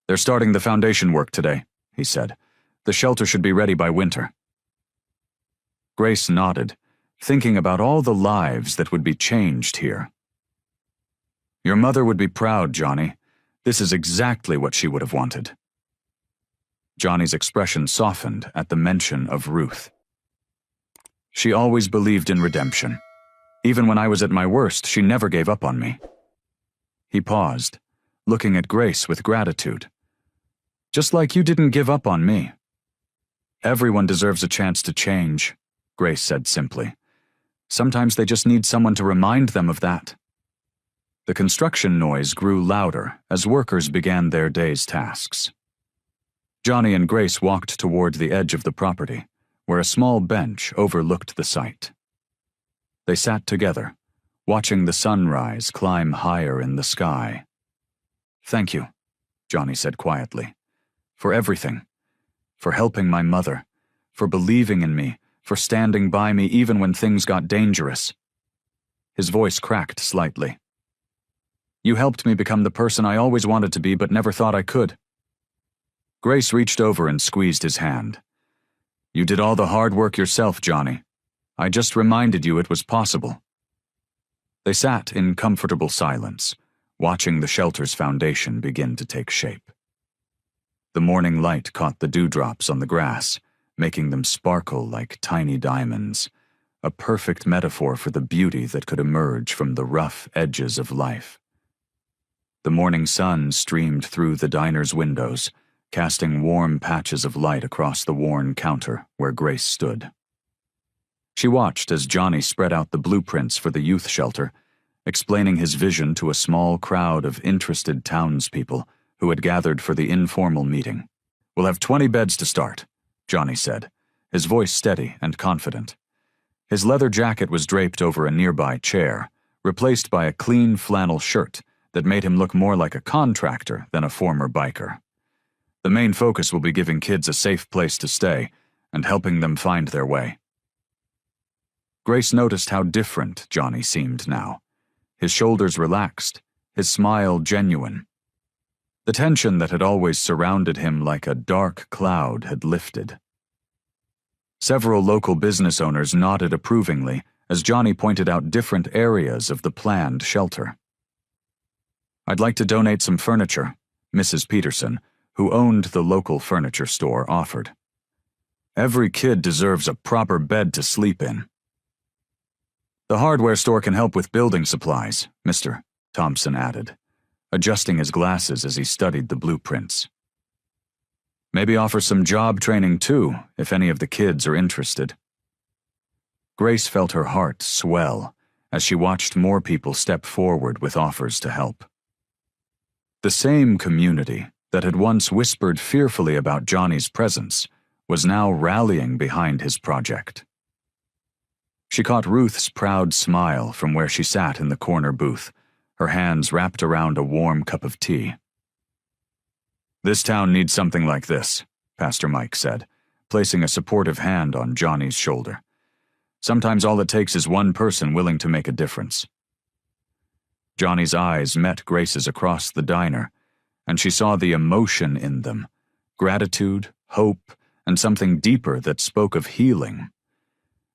"They're starting the foundation work today," he said. "The shelter should be ready by winter." Grace nodded, thinking about all the lives that would be changed here. Your mother would be proud, Johnny. This is exactly what she would have wanted. Johnny's expression softened at the mention of Ruth. She always believed in redemption. Even when I was at my worst, she never gave up on me. He paused, looking at Grace with gratitude. Just like you didn't give up on me. Everyone deserves a chance to change, Grace said simply. Sometimes they just need someone to remind them of that. The construction noise grew louder as workers began their day's tasks. Johnny and Grace walked toward the edge of the property, where a small bench overlooked the site. They sat together, watching the sunrise climb higher in the sky. Thank you, Johnny said quietly, for everything, for helping my mother, for believing in me, for standing by me even when things got dangerous. His voice cracked slightly. You helped me become the person I always wanted to be but never thought I could. Grace reached over and squeezed his hand. You did all the hard work yourself, Johnny. I just reminded you it was possible. They sat in comfortable silence, watching the shelter's foundation begin to take shape. The morning light caught the dewdrops on the grass, making them sparkle like tiny diamonds, a perfect metaphor for the beauty that could emerge from the rough edges of life. The morning sun streamed through the diner's windows, casting warm patches of light across the worn counter where Grace stood. She watched as Johnny spread out the blueprints for the youth shelter, explaining his vision to a small crowd of interested townspeople who had gathered for the informal meeting. We'll have 20 beds to start, Johnny said, his voice steady and confident. His leather jacket was draped over a nearby chair, replaced by a clean flannel shirt that made him look more like a contractor than a former biker. The main focus will be giving kids a safe place to stay and helping them find their way. Grace noticed how different Johnny seemed now. His shoulders relaxed, his smile genuine. The tension that had always surrounded him like a dark cloud had lifted. Several local business owners nodded approvingly as Johnny pointed out different areas of the planned shelter. I'd like to donate some furniture, Mrs. Peterson, who owned the local furniture store, offered. Every kid deserves a proper bed to sleep in. The hardware store can help with building supplies, Mr. Thompson added, adjusting his glasses as he studied the blueprints. Maybe offer some job training too, if any of the kids are interested. Grace felt her heart swell as she watched more people step forward with offers to help. The same community that had once whispered fearfully about Johnny's presence was now rallying behind his project. She caught Ruth's proud smile from where she sat in the corner booth, her hands wrapped around a warm cup of tea. This town needs something like this, Pastor Mike said, placing a supportive hand on Johnny's shoulder. Sometimes all it takes is one person willing to make a difference. Johnny's eyes met Grace's across the diner, and she saw the emotion in them, gratitude, hope, and something deeper that spoke of healing.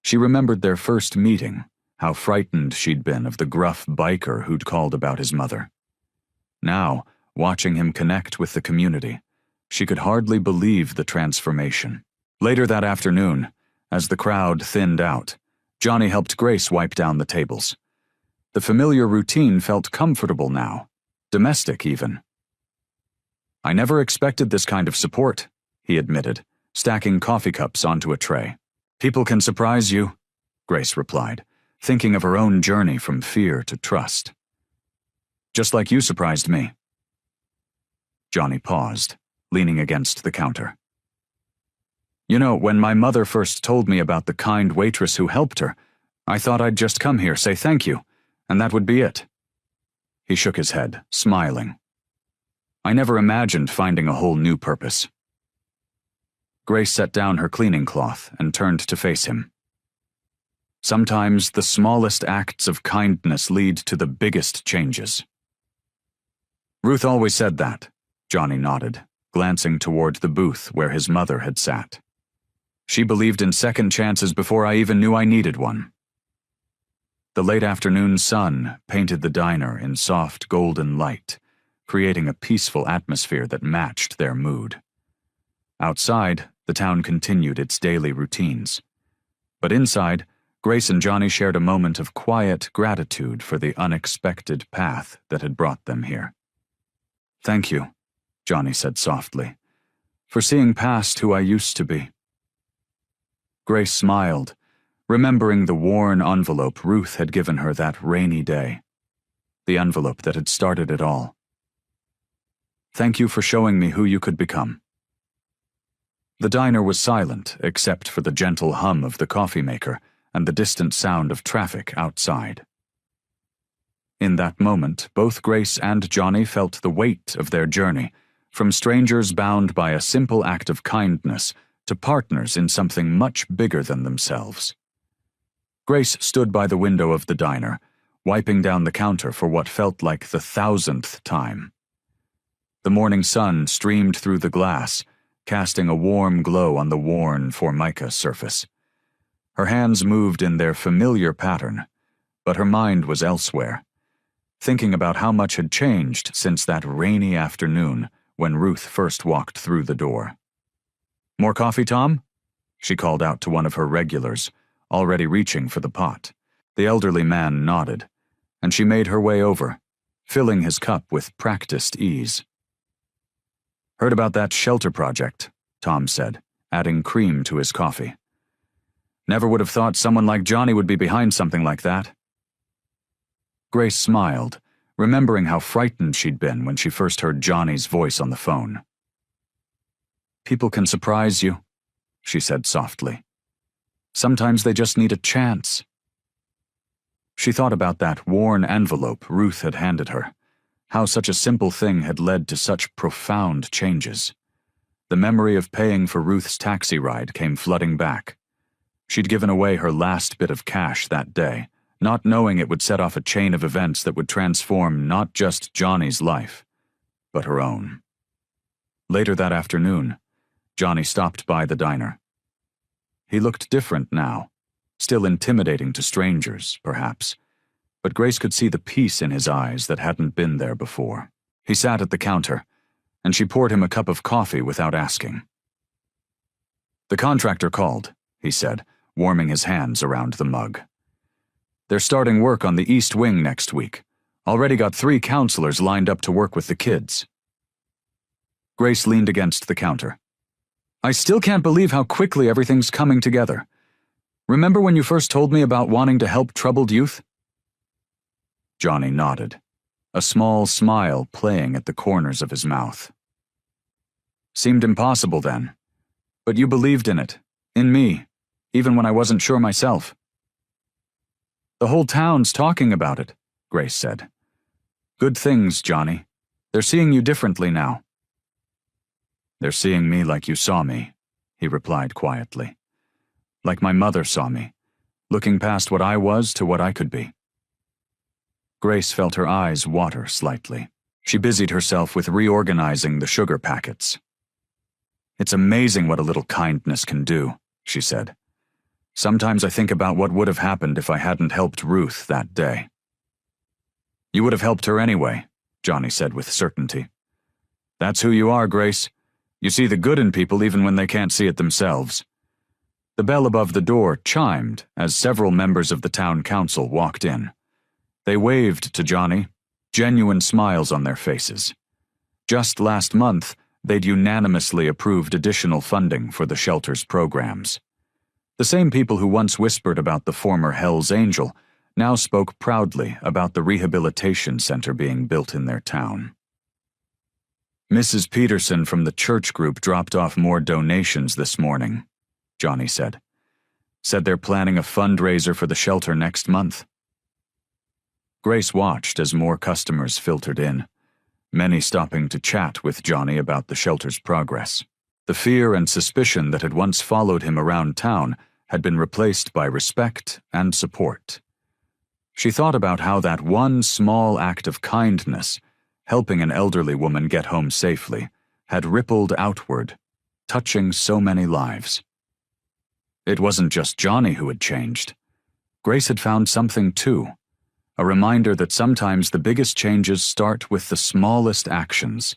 She remembered their first meeting, how frightened she'd been of the gruff biker who'd called about his mother. Now, watching him connect with the community, she could hardly believe the transformation. Later that afternoon, as the crowd thinned out, Johnny helped Grace wipe down the tables. The familiar routine felt comfortable now, domestic even. I never expected this kind of support, he admitted, stacking coffee cups onto a tray. People can surprise you, Grace replied, thinking of her own journey from fear to trust. Just like you surprised me. Johnny paused, leaning against the counter. You know, when my mother first told me about the kind waitress who helped her, I thought I'd just come here, say thank you, and that would be it. He shook his head, smiling. I never imagined finding a whole new purpose. Grace set down her cleaning cloth and turned to face him. Sometimes the smallest acts of kindness lead to the biggest changes. Ruth always said that, Johnny nodded, glancing toward the booth where his mother had sat. She believed in second chances before I even knew I needed one. The late afternoon sun painted the diner in soft golden light, creating a peaceful atmosphere that matched their mood. Outside, the town continued its daily routines. But inside, Grace and Johnny shared a moment of quiet gratitude for the unexpected path that had brought them here. "Thank you," Johnny said softly, "for seeing past who I used to be." Grace smiled, remembering the worn envelope Ruth had given her that rainy day. The envelope that had started it all. "Thank you for showing me who you could become." The diner was silent except for the gentle hum of the coffee maker and the distant sound of traffic outside. In that moment, both Grace and Johnny felt the weight of their journey, from strangers bound by a simple act of kindness to partners in something much bigger than themselves. Grace stood by the window of the diner, wiping down the counter for what felt like the 1,000th time. The morning sun streamed through the glass, casting a warm glow on the worn formica surface. Her hands moved in their familiar pattern, but her mind was elsewhere, thinking about how much had changed since that rainy afternoon when Ruth first walked through the door. "More coffee, Tom?" she called out to one of her regulars, already reaching for the pot. The elderly man nodded, and she made her way over, filling his cup with practiced ease. "Heard about that shelter project," Tom said, adding cream to his coffee. "Never would have thought someone like Johnny would be behind something like that." Grace smiled, remembering how frightened she'd been when she first heard Johnny's voice on the phone. "People can surprise you," she said softly. "Sometimes they just need a chance." She thought about that worn envelope Ruth had handed her, how such a simple thing had led to such profound changes. The memory of paying for Ruth's taxi ride came flooding back. She'd given away her last bit of cash that day, not knowing it would set off a chain of events that would transform not just Johnny's life, but her own. Later that afternoon, Johnny stopped by the diner. He looked different now, still intimidating to strangers, perhaps, but Grace could see the peace in his eyes that hadn't been there before. He sat at the counter, and she poured him a cup of coffee without asking. "The contractor called," he said, warming his hands around the mug. "They're starting work on the East Wing next week. Already got 3 counselors lined up to work with the kids." Grace leaned against the counter. "I still can't believe how quickly everything's coming together. Remember when you first told me about wanting to help troubled youth?" Johnny nodded, a small smile playing at the corners of his mouth. "Seemed impossible then. But you believed in it, in me, even when I wasn't sure myself." "The whole town's talking about it," Grace said. "Good things, Johnny. They're seeing you differently now." "They're seeing me like you saw me," he replied quietly. "Like my mother saw me, looking past what I was to what I could be." Grace felt her eyes water slightly. She busied herself with reorganizing the sugar packets. "It's amazing what a little kindness can do," she said. "Sometimes I think about what would have happened if I hadn't helped Ruth that day." "You would have helped her anyway," Johnny said with certainty. "That's who you are, Grace. You see the good in people even when they can't see it themselves." The bell above the door chimed as several members of the town council walked in. They waved to Johnny, genuine smiles on their faces. Just last month, they'd unanimously approved additional funding for the shelter's programs. The same people who once whispered about the former Hell's Angel now spoke proudly about the rehabilitation center being built in their town. "Mrs. Peterson from the church group dropped off more donations this morning," Johnny said. "Said they're planning a fundraiser for the shelter next month." Grace watched as more customers filtered in, many stopping to chat with Johnny about the shelter's progress. The fear and suspicion that had once followed him around town had been replaced by respect and support. She thought about how that one small act of kindness, helping an elderly woman get home safely, had rippled outward, touching so many lives. It wasn't just Johnny who had changed. Grace had found something too, a reminder that sometimes the biggest changes start with the smallest actions,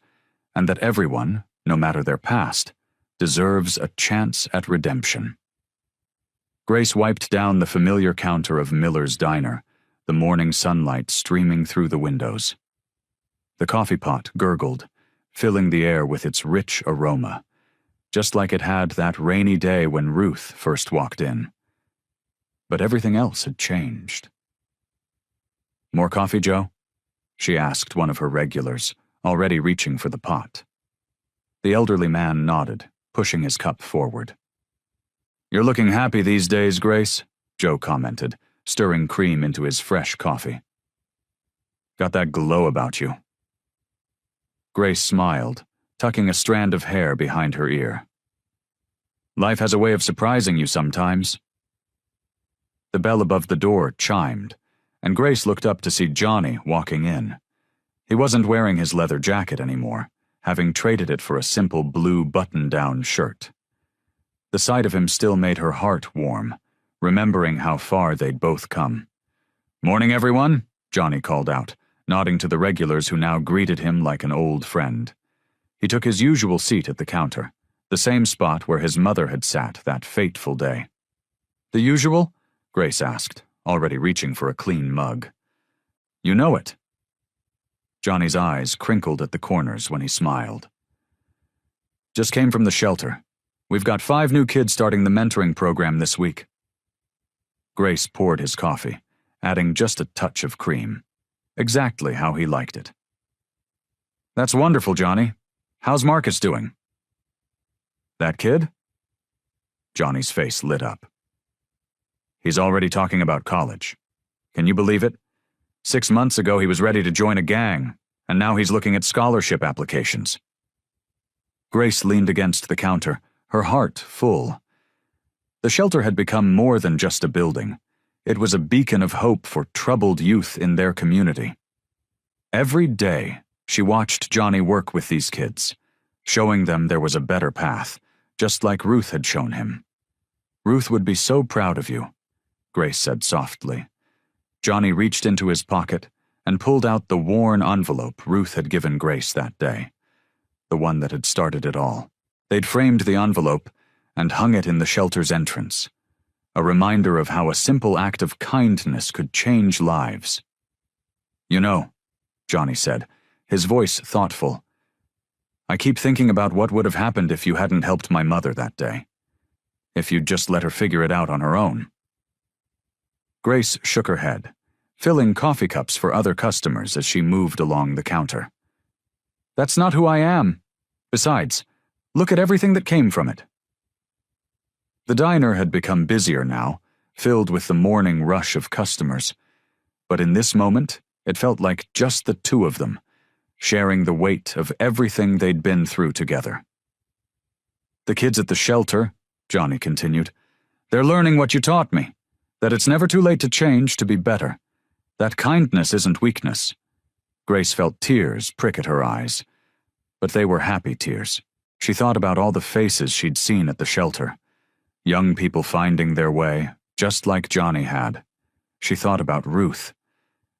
and that everyone, no matter their past, deserves a chance at redemption. Grace wiped down the familiar counter of Miller's Diner, the morning sunlight streaming through the windows. The coffee pot gurgled, filling the air with its rich aroma, just like it had that rainy day when Ruth first walked in. But everything else had changed. "More coffee, Joe?" she asked one of her regulars, already reaching for the pot. The elderly man nodded, pushing his cup forward. "You're looking happy these days, Grace," Joe commented, stirring cream into his fresh coffee. "Got that glow about you." Grace smiled, tucking a strand of hair behind her ear. "Life has a way of surprising you sometimes." The bell above the door chimed, and Grace looked up to see Johnny walking in. He wasn't wearing his leather jacket anymore, having traded it for a simple blue button-down shirt. The sight of him still made her heart warm, remembering how far they'd both come. "Morning, everyone," Johnny called out, nodding to the regulars who now greeted him like an old friend. He took his usual seat at the counter, the same spot where his mother had sat that fateful day. "The usual?" Grace asked, already reaching for a clean mug. "You know it." Johnny's eyes crinkled at the corners when he smiled. "Just came from the shelter. We've got 5 new kids starting the mentoring program this week." Grace poured his coffee, adding just a touch of cream, exactly how he liked it. "That's wonderful, Johnny. How's Marcus doing?" "That kid?" Johnny's face lit up. "He's already talking about college. Can you believe it? 6 months ago he was ready to join a gang, and now he's looking at scholarship applications." Grace leaned against the counter, her heart full. The shelter had become more than just a building. It was a beacon of hope for troubled youth in their community. Every day, she watched Johnny work with these kids, showing them there was a better path, just like Ruth had shown him. "Ruth would be so proud of you," Grace said softly. Johnny reached into his pocket and pulled out the worn envelope Ruth had given Grace that day, the one that had started it all. They'd framed the envelope and hung it in the shelter's entrance, a reminder of how a simple act of kindness could change lives. "You know," Johnny said, his voice thoughtful, "I keep thinking about what would have happened if you hadn't helped my mother that day. If you'd just let her figure it out on her own." Grace shook her head, filling coffee cups for other customers as she moved along the counter. "That's not who I am. Besides, look at everything that came from it." The diner had become busier now, filled with the morning rush of customers. But in this moment, it felt like just the two of them, sharing the weight of everything they'd been through together. "The kids at the shelter," Johnny continued, "they're learning what you taught me, that it's never too late to change to be better, that kindness isn't weakness." Grace felt tears prick at her eyes, but they were happy tears. She thought about all the faces she'd seen at the shelter, young people finding their way, just like Johnny had. She thought about Ruth,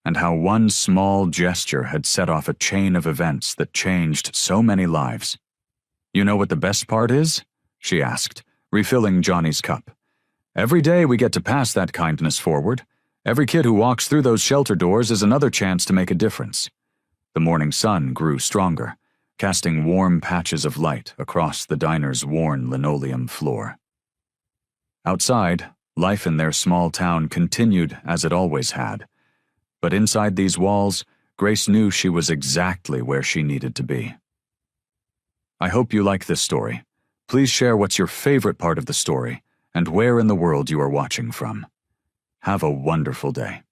and how one small gesture had set off a chain of events that changed so many lives. "You know what the best part is?" she asked, refilling Johnny's cup. "Every day we get to pass that kindness forward. Every kid who walks through those shelter doors is another chance to make a difference." The morning sun grew stronger, casting warm patches of light across the diner's worn linoleum floor. Outside, life in their small town continued as it always had. But inside these walls, Grace knew she was exactly where she needed to be. I hope you like this story. Please share what's your favorite part of the story and where in the world you are watching from. Have a wonderful day.